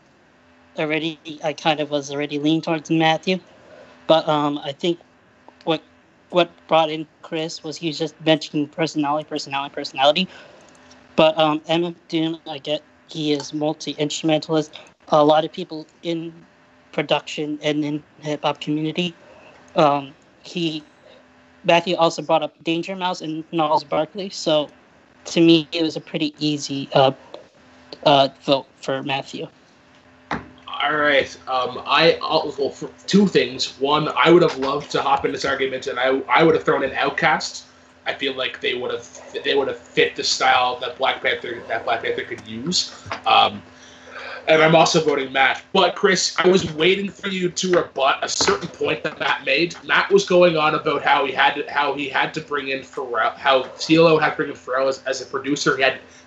already, I kind of was already leaning towards Matthew. But I think what brought in Chris was he was just mentioning personality. But MF Doom, I get he is multi-instrumentalist. A lot of people in production and in hip-hop community. Matthew also brought up Danger Mouse and Gnarls Barkley. So to me, it was a pretty easy vote for Matthew. All right. For two things. One, I would have loved to hop in this argument, and I would have thrown in Outkast. I feel like they would have fit the style that Black Panther could use. And I'm also voting Matt. But Chris, I was waiting for you to rebut a certain point that Matt made. Matt was going on about how he had to bring in Pharrell, how CeeLo had to bring in Pharrell as a producer.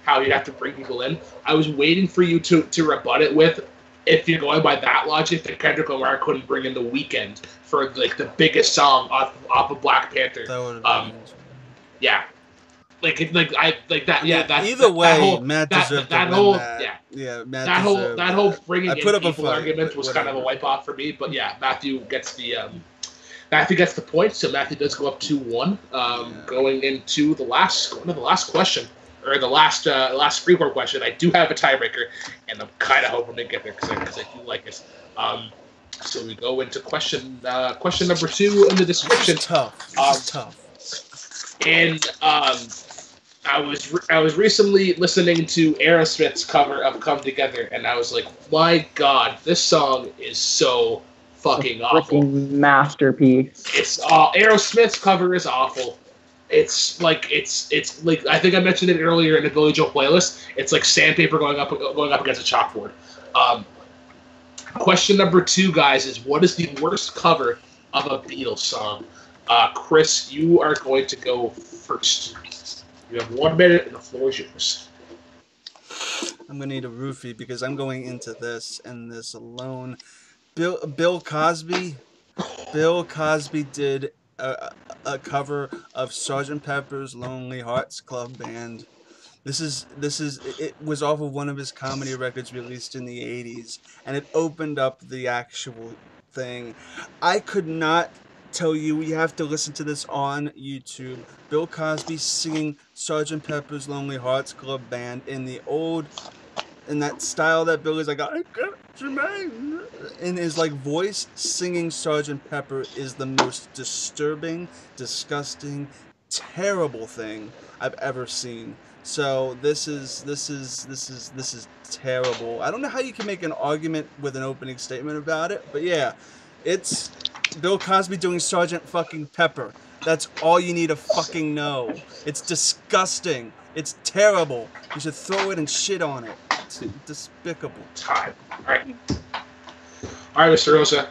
How he'd have to bring people in. I was waiting for you to rebut it with, if you're going by that logic, that Kendrick Lamar couldn't bring in The Weeknd for like the biggest song off of Black Panther. That would have been yeah. Either way, Matt deserved that to whole win that. yeah. Matt that whole bringing in people argument was kind of a wipe off for me. But yeah, Matthew gets the point. So Matthew does go up 2-1. Going into the last question, or the last Freeport question. I do have a tiebreaker, and I'm kind of hoping to get there because I do like it. So we go into question number 2 in the description. It's tough. And I was recently listening to Aerosmith's cover of "Come Together," and I was like, "My God, this song is so fucking awful." Masterpiece. It's Aerosmith's cover is awful. It's like I think I mentioned it earlier in the Billy Joel playlist. It's like sandpaper going up against a chalkboard. Question number 2, guys, is what is the worst cover of a Beatles song? Chris, you are going to go first. You have 1 minute, and the floor is yours. I'm gonna need a roofie because I'm going into this and this alone. Bill Cosby did a cover of Sgt. Pepper's Lonely Hearts Club Band. It was off of one of his comedy records released in the 80s, and it opened up the actual thing. I could not tell you, you have to listen to this on YouTube. Bill Cosby singing Sgt. Pepper's Lonely Hearts Club Band in that style that Billy's like, I got your man. In his like voice, singing Sgt. Pepper is the most disturbing, disgusting, terrible thing I've ever seen. So this is terrible. I don't know how you can make an argument with an opening statement about it, but yeah, it's Bill Cosby doing Sergeant fucking Pepper. That's all you need to fucking know. It's disgusting. It's terrible. You should throw it and shit on it. It's despicable. Time. All right, Mr. Rosa.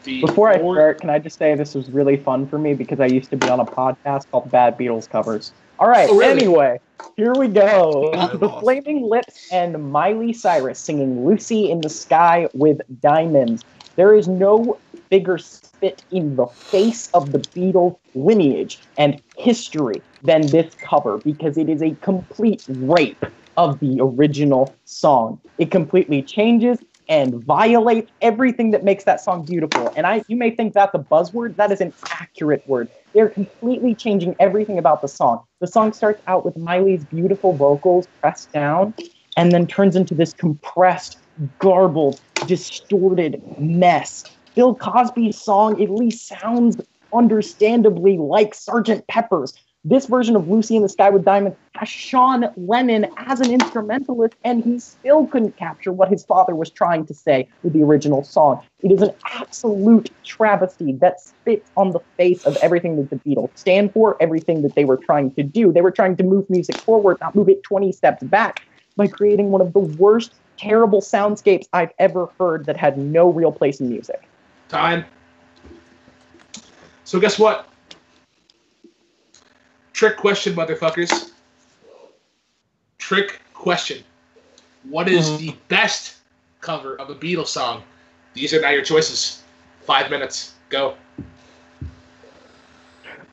Before I start, can I just say this was really fun for me because I used to be on a podcast called Bad Beatles Covers. All right, Anyway, here we go. The Flaming Lips and Miley Cyrus singing Lucy in the Sky with Diamonds. There is no bigger spit in the face of the Beatles lineage and history than this cover because it is a complete rape of the original song. It completely changes and violates everything that makes that song beautiful. And you may think that's a buzzword. That is an accurate word. They're completely changing everything about the song. The song starts out with Miley's beautiful vocals pressed down and then turns into this compressed, garbled, distorted mess. Bill Cosby's song at least sounds understandably like Sgt. Pepper's. This version of Lucy in the Sky with Diamonds has Sean Lennon as an instrumentalist, and he still couldn't capture what his father was trying to say with the original song. It is an absolute travesty that spits on the face of everything that the Beatles stand for, everything that they were trying to do. They were trying to move music forward, not move it 20 steps back, by creating one of the worst, terrible soundscapes I've ever heard that had no real place in music. Time. So guess what? Trick question, motherfuckers. Trick question. What is the best cover of a Beatles song? These are now your choices. 5 minutes. Go.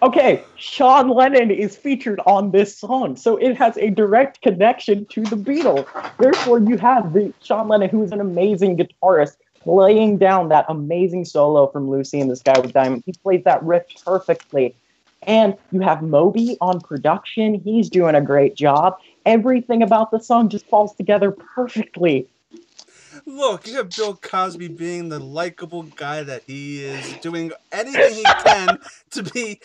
Okay, Sean Lennon is featured on this song, so it has a direct connection to the Beatles. Therefore, you have the Sean Lennon, who is an amazing guitarist, laying down that amazing solo from Lucy in the Sky with Diamonds. He plays that riff perfectly. And you have Moby on production. He's doing a great job. Everything about the song just falls together perfectly. Look, you have Bill Cosby being the likable guy that he is, doing anything he can to be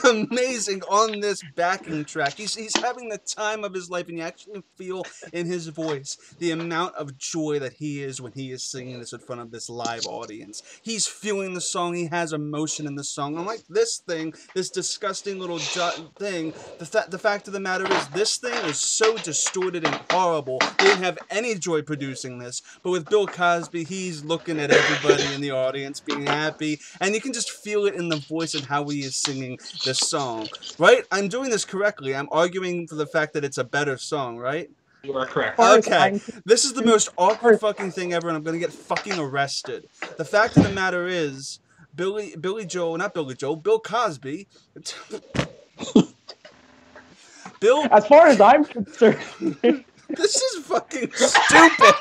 amazing on this backing track. He's having the time of his life, and you actually feel in his voice the amount of joy that he is when he is singing this in front of this live audience. He's feeling the song. He has emotion in the song. Unlike this thing, this disgusting little thing, the fact of the matter is this thing is so distorted and horrible. They didn't have any joy producing this. But with Bill Cosby, he's looking at everybody in the audience being happy, and you can just feel it in the voice and how he is singing this song. Right? I'm doing this correctly. I'm arguing for the fact that it's a better song, right? You are correct. Okay. This is the most awkward fucking thing ever, and I'm gonna get fucking arrested. The fact of the matter is, Bill Cosby. As far as I'm concerned. This is fucking stupid.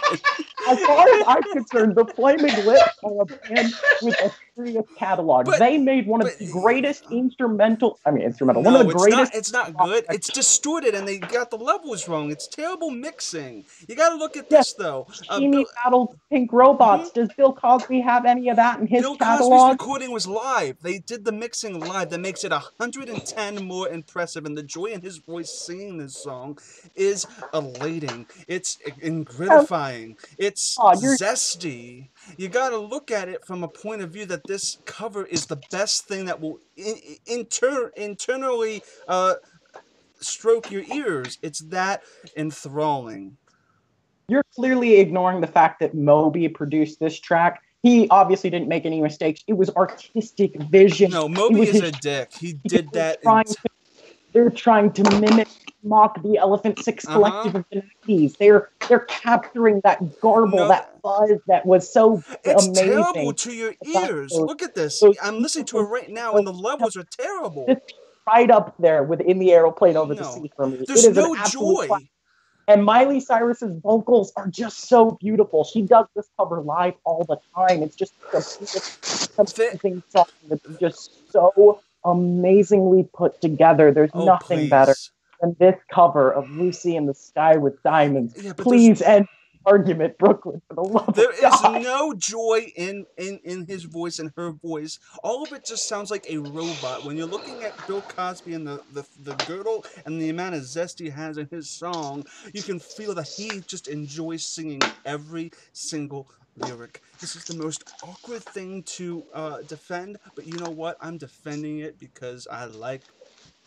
As far as I'm concerned, the Flaming Lips are a band with a serious catalog. They made one of the greatest instrumental. One of the greatest. It's not good. It's distorted, and they got the levels wrong. It's terrible mixing. You got to look at this though. Steamy Battle Pink Robots. Does Bill Cosby have any of that in his catalog? Bill Cosby's recording was live. They did the mixing live. That makes it 110 more impressive. And the joy in his voice singing this song is elating. It's gratifying. It's zesty. You gotta look at it from a point of view that this cover is the best thing that will internally stroke your ears. It's that enthralling. You're clearly ignoring the fact that Moby produced this track. He obviously didn't make any mistakes. It was artistic vision. No, Moby is a dick. He did that. They're trying to mock the Elephant Six Collective of the 90s. They're capturing that garble, that buzz that was so amazing. It's terrible to your ears. Look at this. I'm listening to it right now, and the levels are terrible. It's right up there with In the Aeroplane Over the Sea for me. There's no joy. And Miley Cyrus's vocals are just so beautiful. She does this cover live all the time. It's just a amazing song that's just so amazingly put together. There's Oh, nothing better please. than this cover of Lucy in the Sky with Diamonds. Yeah, but Please end the argument, Brooklyn, for the love there of is God. no joy in his voice and her voice. All of it just sounds like a robot. When you're looking at Bill Cosby and the girdle and the amount of zest he has in his song, you can feel that he just enjoys singing every single lyric. This is the most awkward thing to defend, but you know what? I'm defending it because I like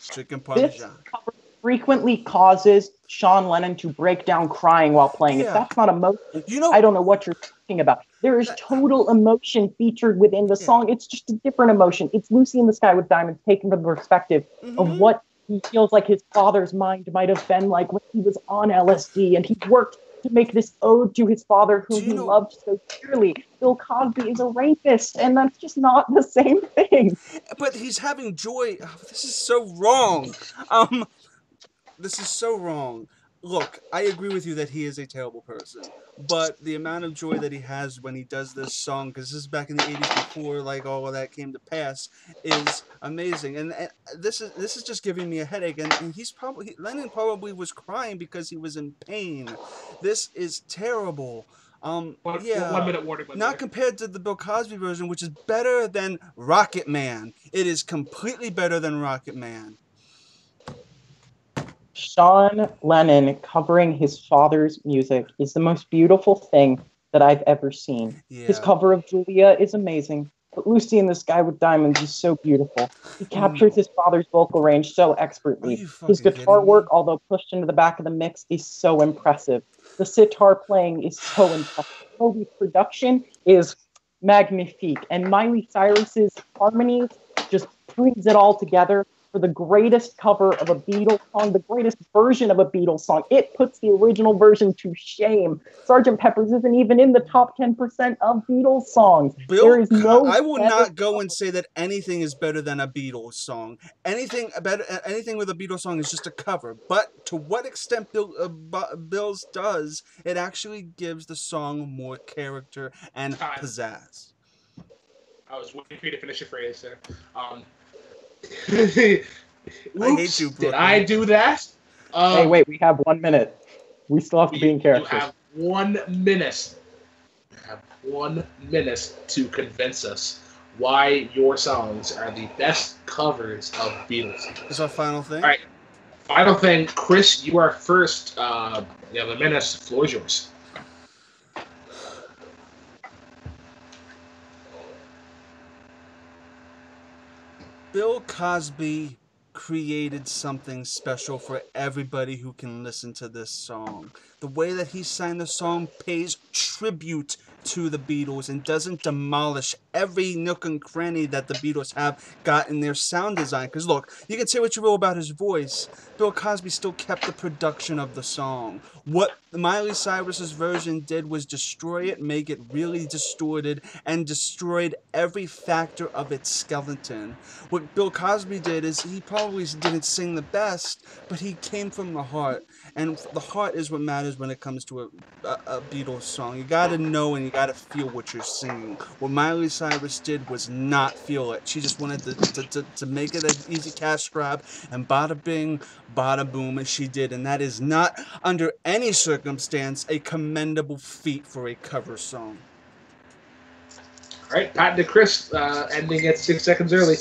chicken This parmesan. cover frequently causes Sean Lennon to break down crying while playing it. Yeah. That's not emotion. You know, I don't know what you're talking about. There is that, total emotion featured within the yeah. song. It's just a different emotion. It's Lucy in the Sky with Diamonds taken from the perspective of Mm-hmm. what he feels like his father's mind might have been like when he was on LSD, and he worked to make this ode to his father, Do whom you he know? loved so dearly. Bill Cosby is a rapist, and that's just not the same thing. But he's having joy. Oh, this is so wrong. Um, this is so wrong. Look, I agree with you that he is a terrible person, but the amount of joy that he has when he does this song, because this is back in the '80s before like all of that came to pass, is amazing. And this is just giving me a headache. And he's probably Lennon probably was crying because he was in pain. This is terrible. One Yeah. minute warning, by the Not way. compared to the Bill Cosby version, which is better than Rocket Man. It is completely better than Rocket Man. Sean Lennon covering his father's music is the most beautiful thing that I've ever seen. His Yeah. cover of Julia is amazing, but Lucy in the Sky with Diamonds is so beautiful. He captures No. his father's vocal range so Are expertly. you His fucking guitar kidding me? work, although pushed into the back of the mix, is so impressive. The sitar playing is so impressive. Toby's production is magnifique, and Miley Cyrus's harmonies just brings it all together for the greatest cover of a Beatles song, the greatest version of a Beatles song. It puts the original version to shame. Sgt. Pepper's isn't even in the top 10% of Beatles songs. There is no I will better not go and cover. say that anything is better than a Beatles song. Anything with a Beatles song is just a cover. But to what extent Bill's does, it actually gives the song more character and Time. pizzazz. I was waiting for you to finish your phrase there. I hate you, Oops, did I Brooklyn. do that? Hey, wait, we have 1 minute. We still have to be in You character. have 1 minute. You have 1 minute to convince us why your songs are the best covers of Beatles. Is our final thing? All right. Final thing, Chris, you are first. You have a minute. The floor is yours. Bill Cosby created something special for everybody who can listen to this song. The way that he sang the song pays tribute to the Beatles and doesn't demolish every nook and cranny that the Beatles have got in their sound design. Because look, you can say what you will about his voice, Bill Cosby still kept the production of the song. What Miley Cyrus's version did was destroy it, make it really distorted, and destroyed every factor of its skeleton. What Bill Cosby did is he probably didn't sing the best, but he came from the heart, and the heart is what matters when it comes to a Beatles song. You gotta know and you gotta feel what you're singing. What Miley Cyrus did was not feel it. She just wanted to make it an easy cash grab, and bada bing, bada boom, as she did, and that is not, under any circumstance, a commendable feat for a cover song. All right, Pat to Chris, ending at 6 seconds early.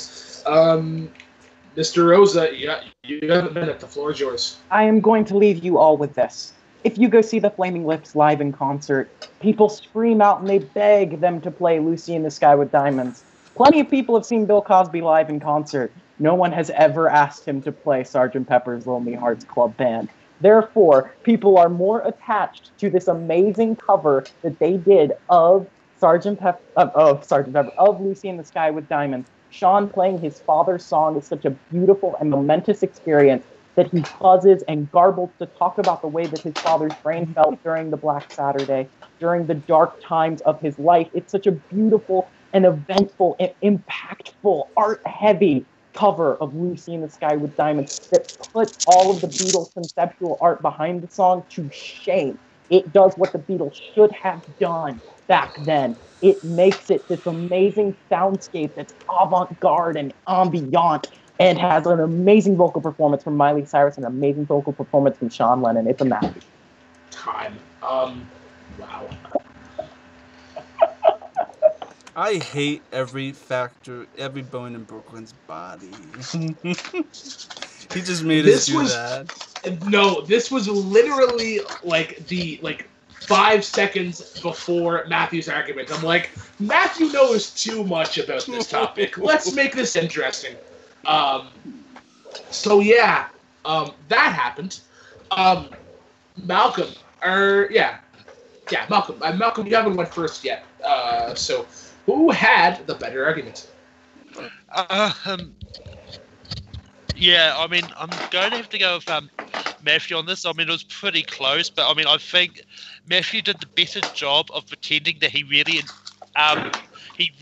Mr. Rosa, you have a minute. The floor is yours. I am going to leave you all with this. If you go see the Flaming Lips live in concert, people scream out and they beg them to play Lucy in the Sky with Diamonds. Plenty of people have seen Bill Cosby live in concert. No one has ever asked him to play Sgt. Pepper's Lonely Hearts Club Band. Therefore, people are more attached to this amazing cover that they did of of Lucy in the Sky with Diamonds. Sean playing his father's song is such a beautiful and momentous experience that he pauses and garbles to talk about the way that his father's brain felt during the Black Saturday, during the dark times of his life. It's such a beautiful and eventful and impactful, art-heavy cover of Lucy in the Sky with Diamonds that puts all of the Beatles' conceptual art behind the song to shame. It does what the Beatles should have done back then. It makes it this amazing soundscape that's avant-garde and ambient, and has an amazing vocal performance from Miley Cyrus, and an amazing vocal performance from Sean Lennon. It's a masterpiece. Time. Wow. I hate every bone in Brooklyn's body. He just made us do that. No, this was literally like 5 seconds before Matthew's argument. I'm like, Matthew knows too much about this topic. Let's make this interesting. So yeah, that happened. Malcolm, Malcolm. Malcolm, you haven't went first yet. So who had the better argument? Yeah, I mean, I'm going to have to go with Matthew on this. I mean, it was pretty close, but I mean, I think Matthew did the better job of pretending that he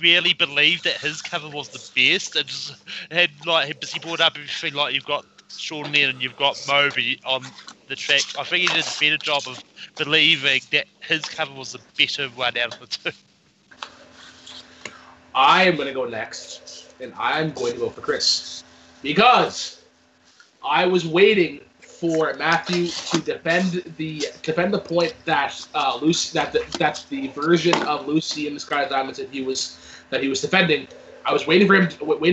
really believed that his cover was the best. It just had he brought up everything like you've got Sean Lennon and you've got Moby on the track. I think he did a better job of believing that his cover was the better one out of the two. I am going to go next, and I'm going to go for Chris, because I was waiting for Matthew to defend the point that that's the version of Lucy in the Sky Diamonds that he was defending. I was waiting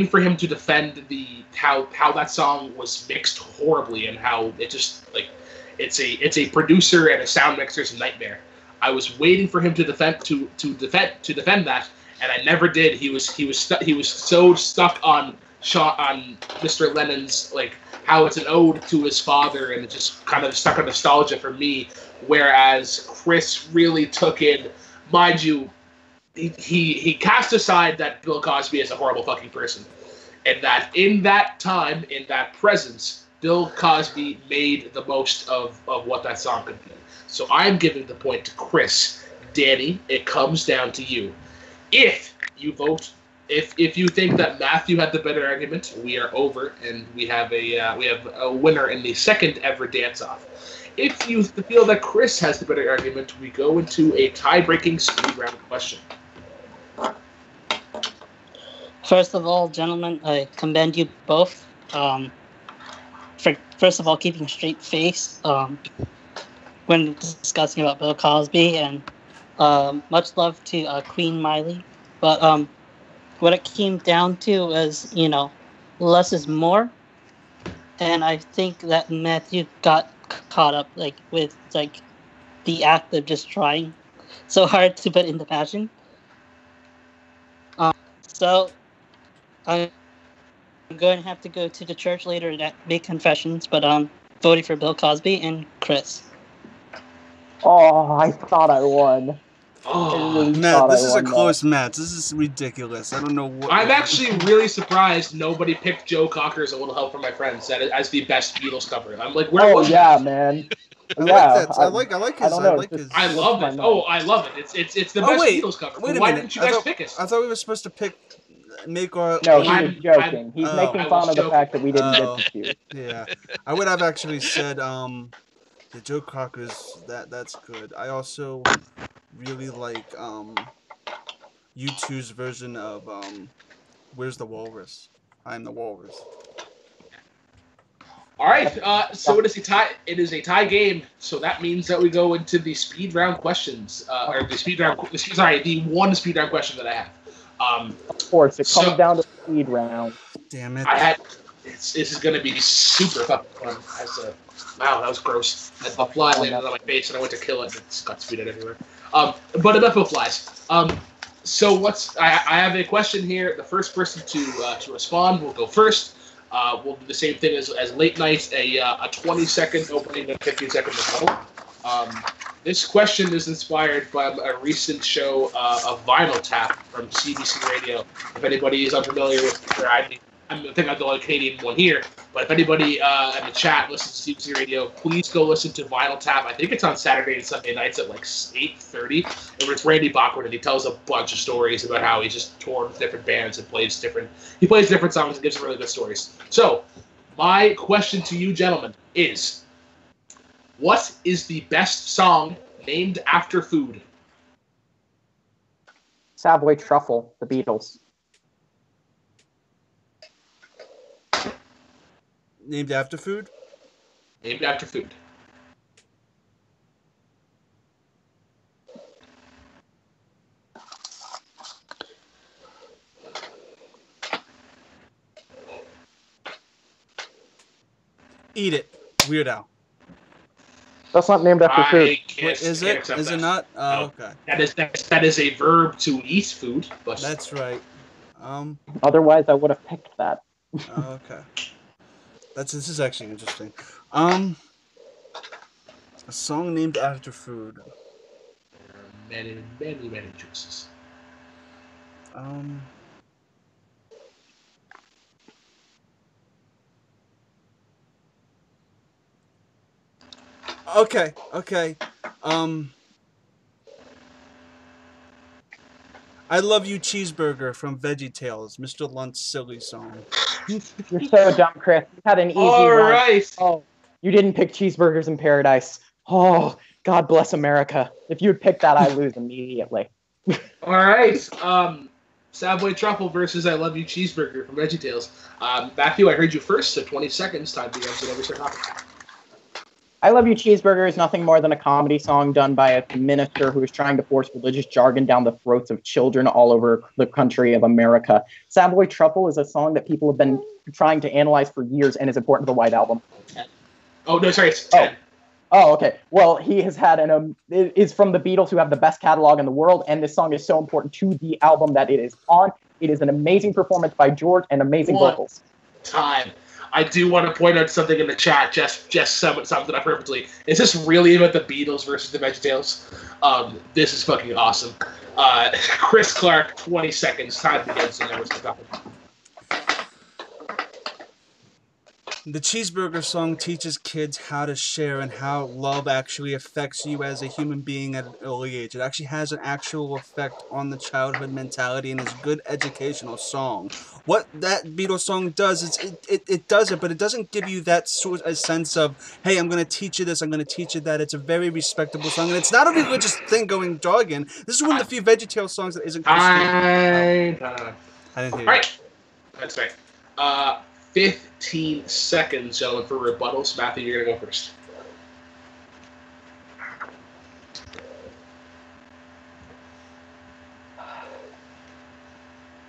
for him to defend how that song was mixed horribly, and how it just it's a producer and a sound mixer's nightmare. I was waiting for him to defend that, and I never did. He was so stuck on Mr. Lennon's how it's an ode to his father, and it just kind of stuck on nostalgia for me. Whereas Chris really took in, mind you, he cast aside that Bill Cosby is a horrible fucking person, and that in that time, in that presence, Bill Cosby made the most of what that song could be. So I'm giving the point to Chris. Danny, it comes down to you. If you vote, if you think that Matthew had the better argument, we are over, and we have a winner in the second ever dance-off. If you feel that Chris has the better argument, we go into a tie-breaking speed round question. First of all, gentlemen, I commend you both for, first of all, keeping a straight face when discussing about Bill Cosby, and much love to Queen Miley. But what it came down to was, less is more. And I think that Matthew got caught up with the act of just trying so hard to put into passion. So I'm going to have to go to the church later and make confessions, but voting for Bill Cosby and Chris. Oh, I thought I won. Oh, Matt, this is a close match. This is ridiculous. I don't know what. I'm actually really surprised nobody picked Joe Cocker's "A Little Help from My Friends" as the best Beatles cover. I'm like, where was it? Man. I like his. I love it. Oh, I love it. It's the best Beatles cover. Why didn't you guys pick it? I thought we were supposed to pick. No, he was joking. He's making fun of the fact that we didn't get to choose. Yeah, I would have actually said the Joe Cocker's. That's good. I also really like U2's version of Where's the Walrus? I'm the Walrus. All right, so it is a tie. It is a tie game. So that means that we go into the speed round questions, or the speed round. The one speed round question that I have. Of course, it comes down to speed round. Damn it! This is going to be super fucking fun. Wow, that was gross. A fly landed on my face, and I went to kill it, and it got speeded everywhere. But enough of flies. So I have a question here. The first person to respond will go first. We'll do the same thing as late night, a 20-second opening and 15-second rebuttal. This question is inspired by a recent show of Vinyl Tap from CBC Radio. If anybody is unfamiliar with their ID, I think I'm the only Canadian one here, but if anybody in the chat listens to CBC Radio, please go listen to Vinyl Tap. I think it's on Saturday and Sunday nights at 8:30. And it's Randy Bachman, and he tells a bunch of stories about how he's just toured with different bands and plays different songs and gives really good stories. So, my question to you gentlemen is, what is the best song named after food. Savoy truffle, the Beatles. Named after food? Named after food. Eat It. Weird Al. That's not named after food. Wait, is it? Is it not? Oh, No. okay. That is a verb to eat food. But That's right. Otherwise, I would have picked that. Okay. This is actually interesting. A song named after food. there are many choices. Okay. I Love You Cheeseburger from VeggieTales, Mr. Lunt's silly song. You're so dumb, Chris. You had an easy All one. right. Oh, you didn't pick Cheeseburgers in Paradise. Oh, God bless America. If you had picked that, I lose immediately. All right. Savoy Truffle versus I Love You Cheeseburger from VeggieTales. Matthew, I heard you first, so 20 seconds. Time begins whenever you start talking. I Love You Cheeseburger is nothing more than a comedy song done by a minister who is trying to force religious jargon down the throats of children all over the country of America. Savoy Truffle is a song that people have been trying to analyze for years and is important to the White Album. Oh, no, sorry, it's 10. Oh, okay. Well, he has had it is from the Beatles, who have the best catalog in the world, and this song is so important to the album that it is on. It is an amazing performance by George and amazing vocals. Time. I do want to point out something in the chat, just summed up perfectly. Is this really about the Beatles versus the VeggieTales? This is fucking awesome. Chris Clark, 20 seconds. Time begins whenever it's talking. The Cheeseburger song teaches kids how to share and how love actually affects you as a human being at an early age. It actually has an actual effect on the childhood mentality and is a good educational song. What that Beatles song does is it does it, but it doesn't give you that sort of sense of, hey, I'm going to teach you this, I'm going to teach you that. It's a very respectable song, and it's not a religious thing going jargon. This is one of the few VeggieTales songs that isn't Christian. I didn't hear you. Right. That's right. 15 seconds, gentlemen, for rebuttals. Matthew, you're going to go first.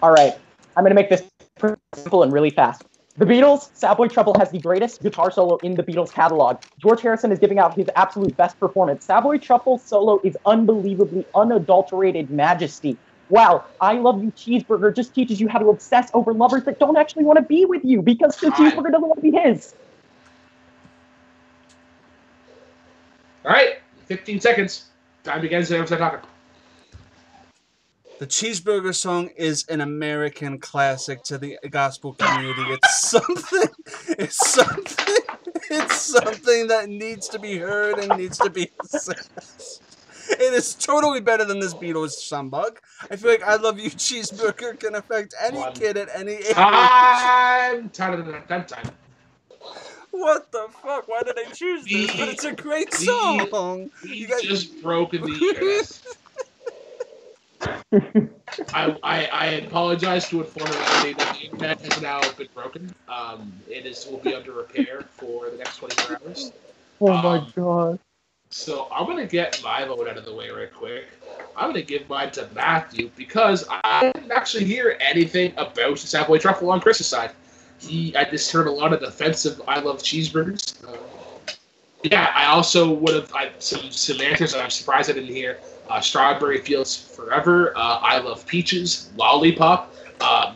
All right. I'm going to make this pretty simple and really fast. The Beatles, Savoy Truffle has the greatest guitar solo in the Beatles catalog. George Harrison is giving out his absolute best performance. Savoy Truffle's solo is unbelievably unadulterated majesty. Wow, I Love You Cheeseburger just teaches you how to obsess over lovers that don't actually want to be with you because the cheeseburger doesn't want to be his. All right, 15 seconds. Time begins whenever I start talking. The Cheeseburger song is an American classic to the gospel community. It's something that needs to be heard and needs to be assessed. It is totally better than this Beatles shumbug. I feel like I Love You Cheeseburger can affect any kid at any age. Time. What the fuck? Why did they choose this? But it's a great song. You guys just broken the internet. I apologize to inform everybody that the internet has now been broken. Will be under repair for the next 24 hours. Oh my god. So I'm going to get my vote out of the way right quick. I'm going to give mine to Matthew because I didn't actually hear anything about Savoy Truffle on Chris's side. I just heard a lot of defensive I Love Cheeseburgers. Yeah, I also would have some answers that I'm surprised I didn't hear. Strawberry Fields Forever, I Love Peaches, Lollipop, if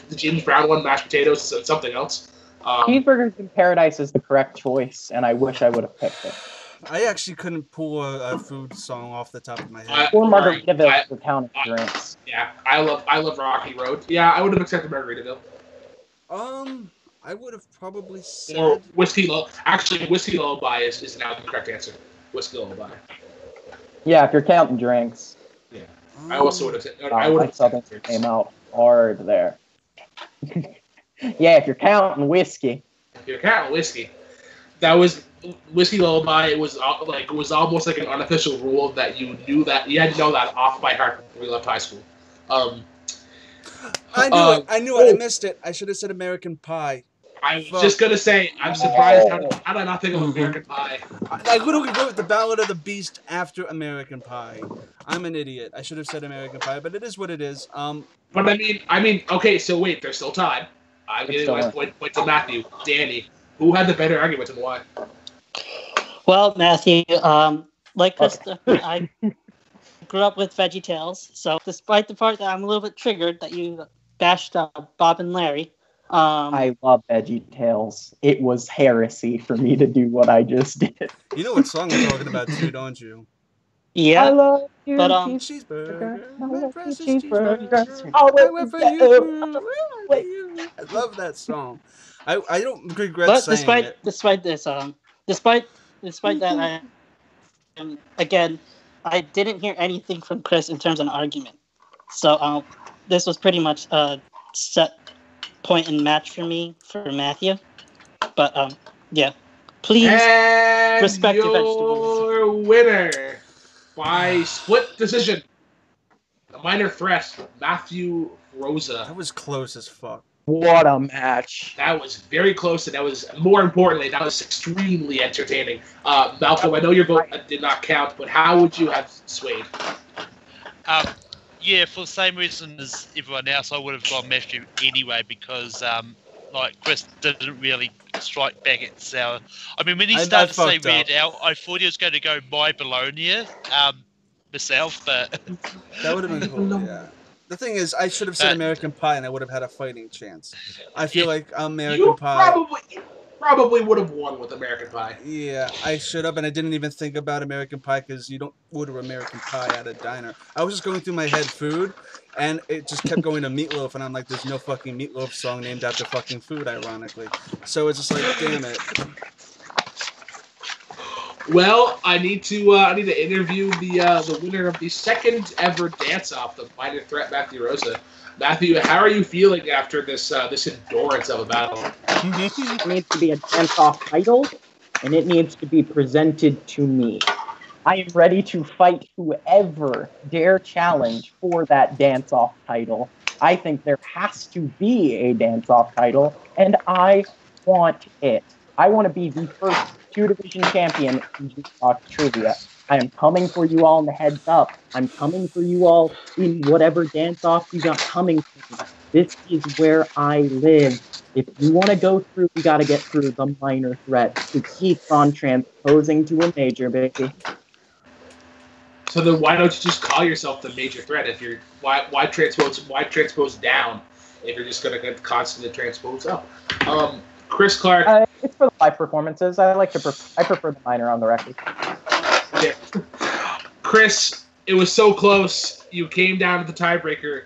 the James Brown one, mashed potatoes, and something else. Cheeseburgers in Paradise is the correct choice, and I wish I would have picked it. I actually couldn't pull a food song off the top of my head. Or Margaritaville is the town of drinks. Yeah, I love Rocky Road. Yeah, I would have accepted Margaritaville. I would have probably said... Or Whiskey Lullaby. Actually, Whiskey Lullaby is now the correct answer. Whiskey Lullaby. Yeah, if you're counting drinks. Yeah. I also would have said... Southern came out hard there. Yeah, if you're counting whiskey. If you're counting whiskey. That was... Whiskey Lullaby, it was almost like an unofficial rule that you knew that you had to know that off by heart before you left high school. I knew it. I knew it. I missed it. I should have said American Pie. I was Fuck. just gonna say, I'm surprised how did I not think of American Pie? I literally wrote The Ballad of the Beast after American Pie. I'm an idiot. I should have said American Pie, but it is what it is. But I mean, okay, so wait, there's still time. I'm getting my point to Matthew. Danny, who had the better argument and why? Well, Matthew, like Krista, I grew up with VeggieTales, so despite the part that I'm a little bit triggered that you bashed Bob and Larry, I love VeggieTales. It was heresy for me to do what I just did. You know what song I'm talking about too, don't you? Yeah, I love you, but Cheeseburger, I my love precious you, cheeseburger. cheeseburger. I went for you. I love that song. I don't regret but saying it. despite that, again, I didn't hear anything from Chris in terms of an argument. So this was pretty much a set point and match for me for Matthew. But yeah, please respect your vegetables. Your winner by split decision, a minor threat, Matthew Rosa. That was close as fuck. What a match. That was very close, and that was, more importantly, that was extremely entertaining. Malcolm, I know your vote did not count, but how would you have swayed? Yeah, for the same reason as everyone else, I would have gone Matthew anyway, because like Chris didn't really strike back at sour. I mean, when he started to say Red Out, I thought he was going to go My Bologna myself, but that would have been cool. Yeah. The thing is, I should have said American Pie, and I would have had a fighting chance. I feel like American Pie. Probably would have won with American Pie. Yeah, I should have, and I didn't even think about American Pie because you don't order American Pie at a diner. I was just going through my head food, and it just kept going to meatloaf, and I'm like, there's no fucking meatloaf song named after fucking food, ironically. So it's just like, damn it. Well, I need to interview the winner of the second ever dance off, the minor threat, Matthew Rosa. Matthew, how are you feeling after this endurance of a battle? It needs to be a dance-off title, and it needs to be presented to me. I am ready to fight whoever dare challenge for that dance-off title. I think there has to be a dance-off title, and I want it. I want to be the first two-division champion in Jukebox Trivia. I am coming for you all in the heads up. I'm coming for you all in whatever dance-off you got coming for me. This is where I live. If you want to go through, you got to get through the minor threat to keep on transposing to a major, baby. So then why don't you just call yourself the major threat if you're why transpose down if you're just gonna constantly transpose up? Chris Clark. It's for the live performances. I prefer the minor on the record. Yeah. Chris, it was so close. You came down to the tiebreaker,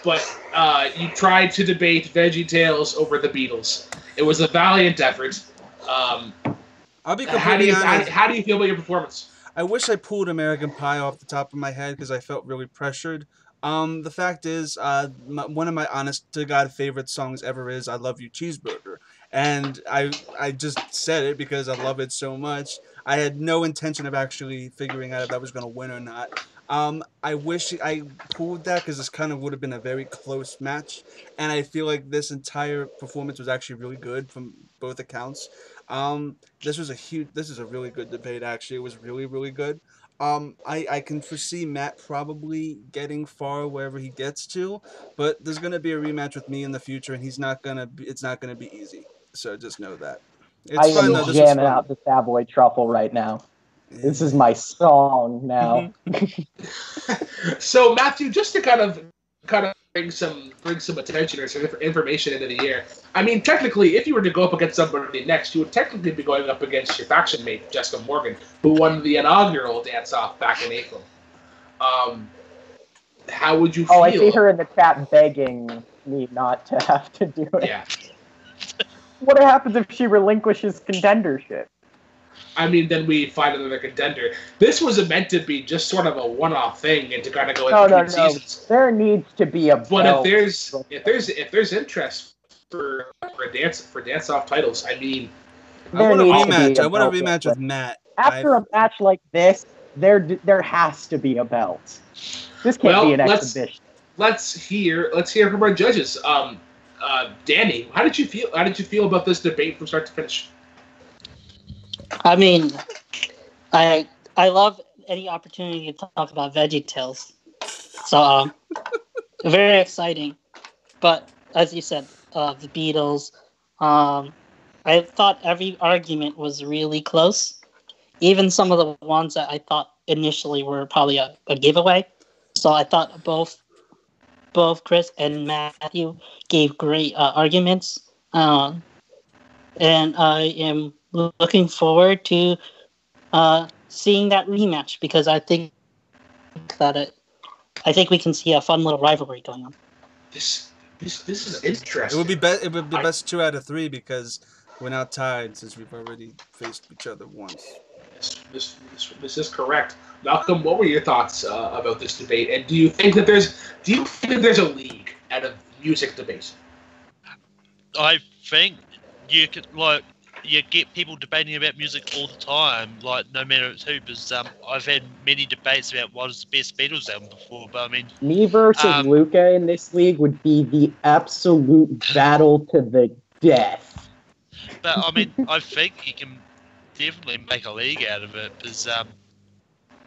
but you tried to debate VeggieTales over the Beatles. It was a valiant effort. I'll be completely honest. How do you feel about your performance? I wish I pulled American Pie off the top of my head because I felt really pressured. The fact is, one of my honest-to-God favorite songs ever is "I Love You, Cheeseburger," and I just said it because I love it so much. I had no intention of actually figuring out if that was going to win or not. I wish I pulled that because this kind of would have been a very close match, and I feel like this entire performance was actually really good from both accounts. This is a really good debate, actually. It was really, really good. I can foresee Matt probably getting far wherever he gets to, but there's gonna be a rematch with me in the future, and it's not gonna be easy. So just know that. I am jamming out the Savoy Truffle right now. Yeah. This is my song now. So Matthew, just to kind of bring some attention or some information into the air. I mean, technically, if you were to go up against somebody next, you would technically be going up against your faction mate, Jessica Morgan, who won the inaugural dance-off back in April. How would you feel? Oh, I see her in the chat begging me not to have to do it. Yeah. What happens if she relinquishes contendership? I mean, then we find another contender. This was meant to be just sort of a one-off thing, and to kind of go in between seasons. There needs to be a. But if there's interest for dance-off titles, I mean, I want a needs to be rematch. I a want a belt rematch with with Matt. After a match like this, there has to be a belt. This can't be Well, an exhibition. let's hear from our judges. Danny, how did you feel? How did you feel about this debate from start to finish? I mean, I love any opportunity to talk about VeggieTales. So very exciting. But as you said, the Beatles. I thought every argument was really close. Even some of the ones that I thought initially were probably a giveaway. So I thought both Chris and Matthew gave great arguments. And I am looking forward to seeing that rematch because I think we can see a fun little rivalry going on. This is interesting. It would be It would be best 2 out of 3 because we're now tied since we've already faced each other once. This is correct. Malcolm, what were your thoughts about this debate? And do you think that there's a league out of music debates? I think you could you get people debating about music all the time, like no matter who. Because I've had many debates about what is the best Beatles album before, but I mean, Me versus Luca in this league would be the absolute battle to the death. But I mean, I think you can definitely make a league out of it because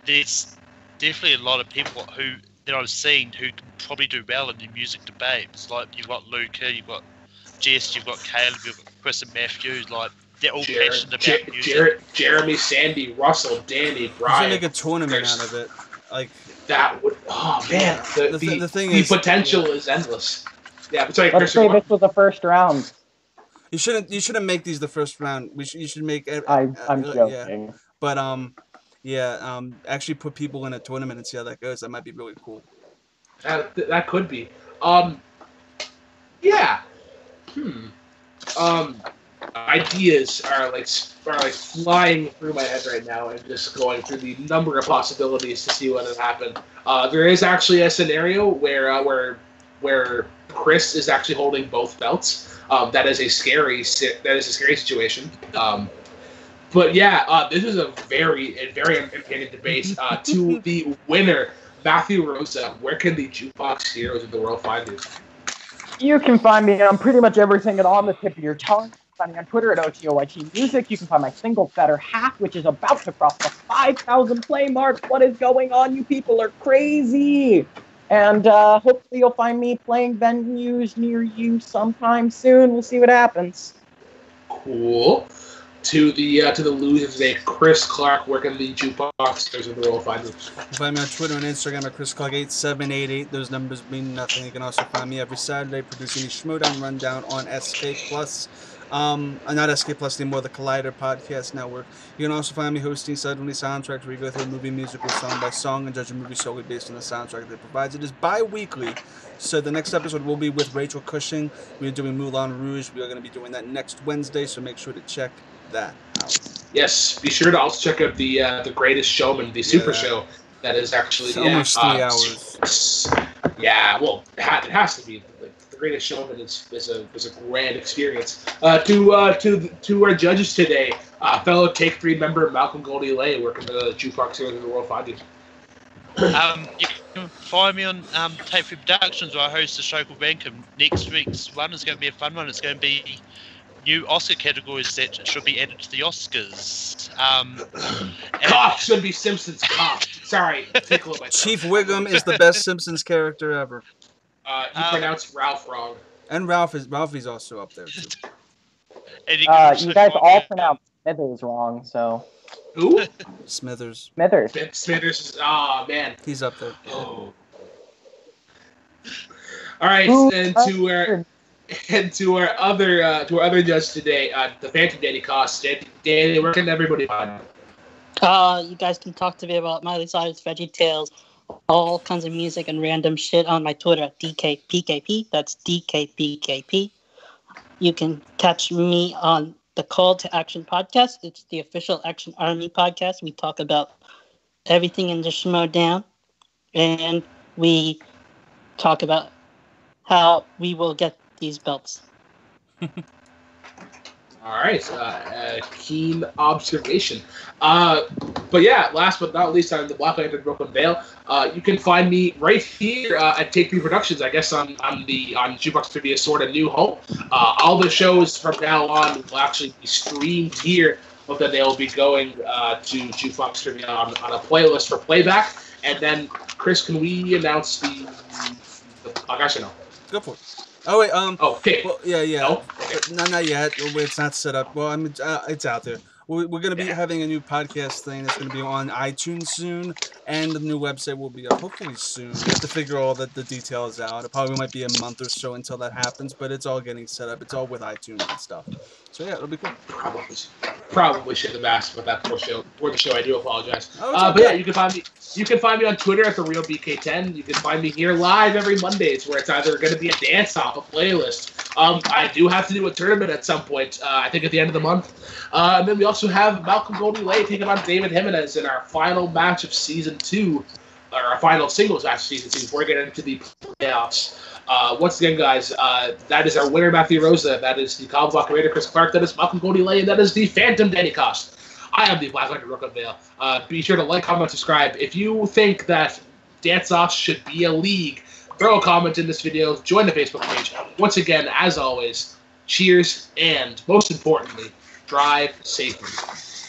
there's definitely a lot of people that I've seen who can probably do well in the music debates. Like you've got Luca, you've got Jess, you've got Caleb, you've got Chris and Matthew. Like they're all passionate about music. Jeremy, Sandy, Russell, Danny, Brian. You should make a tournament out of it. Like that would. Oh man, the potential is endless. Yeah, but sorry, Let's say this was the first round. You shouldn't make these the first round. You should make. I'm joking. Yeah. But actually put people in a tournament and see how that goes. That might be really cool. That could be. Yeah. Ideas are like flying through my head right now, and just going through the number of possibilities to see what has happened. There is actually a scenario where Chris is actually holding both belts. That is a scary situation. But yeah, this is a very entertaining debate. To the winner, Matthew Rosa, where can the Jukebox Heroes of the world find you? You can find me on pretty much everything and on the tip of your tongue. Find me on Twitter at OTOYT Music. You can find my single Better Half, which is about to cross the 5,000 play mark. What is going on? You people are crazy. And hopefully you'll find me playing venues near you sometime soon. We'll see what happens. Cool. To the losers today, Chris Clark, where can the Jukebox Heroes of the world find you? Find me on Twitter and Instagram at ChrisClark8788. Those numbers mean nothing. You can also find me every Saturday producing the Schmodown Rundown on SK Plus. Not SK Plus anymore, the Collider Podcast Network. You can also find me hosting Suddenly Soundtracks, where we go through a movie musical song by song and judge a movie solely based on the soundtrack that it provides. It is bi-weekly, so the next episode will be with Rachel Cushing. We're doing Moulin Rouge. We are going to be doing that next Wednesday, so make sure to check that out. Yes, be sure to also check out the Greatest Showman, the Super Show. That is actually almost 3 hours. Yeah, well, it has to be. The Greatest Showman is a grand experience. To our judges today, fellow Take 3 member Malcolm Goldie-Lay, where can the Jukebox Heroes of the world find you? You can find me on Tape 3 Productions, where I host a show called Rankum. Next week's one is going to be a fun one. It's going to be new Oscar categories that should be added to the Oscars. Cough should be Simpsons cough. Sorry, tickle myself. Chief Wiggum is the best Simpsons character ever. You pronounced Ralph wrong. And Ralphie's also up there too. And you guys all pronounced Smithers wrong, so. Who? Smithers. Smithers is, oh man. He's up there. Oh. All right, and to our other judge today, the Phantom Danny Cost. Danny, where can everybody find you? You guys can talk to me about Miley Cyrus, VeggieTales, all kinds of music and random shit on my Twitter at DKPKP. That's DKPKP. You can catch me on the Call to Action podcast. It's the official Action Army podcast. We talk about everything in the Schmodown, and we talk about how we will get these belts. All right, keen observation. But yeah, last but not least, I'm the Black Panther Brooklyn Vail. You can find me right here at Take 3 Productions. I guess on Jukebox Trivia sort of new home. All the shows from now on will actually be streamed here, but then they'll be going to Jukebox Trivia on a playlist for playback. And then, Chris, can we announce the actually no. Go for it. Oh wait, Oh, okay. well, yeah. No? But not yet. It's not set up. Well, I mean, it's out there. We're going to be Yeah. having a new podcast thing that's going to be on iTunes soon, and the new website will be up hopefully soon. We have to figure all the details out. It probably might be a month or so until that happens, but it's all getting set up. It's all with iTunes and stuff. So yeah, it'll be cool. Probably should have asked about that for the show. I do apologize. Oh, it's okay. But yeah, you can find me. You can find me on Twitter at TheRealBK10. You can find me here live every Mondays, where it's either going to be a dance off, a playlist. I do have to do a tournament at some point. I think at the end of the month. And then we also have Malcolm Goldie Lay taking on David Jimenez in our final match of season 2, or our final singles match of season 2 before we get into the playoffs. Once again, guys, that is our winner, Matthew Rosa. That is the Cobb Block Raider, Chris Clark. That is Malcolm Goldie Lay. And that is the Phantom Danny Cost. I am the Black Panther Brooklyn Vail. Be sure to like, comment, subscribe. If you think that dance-offs should be a league, throw a comment in this video. Join the Facebook page. Once again, as always, cheers, and most importantly, drive safely.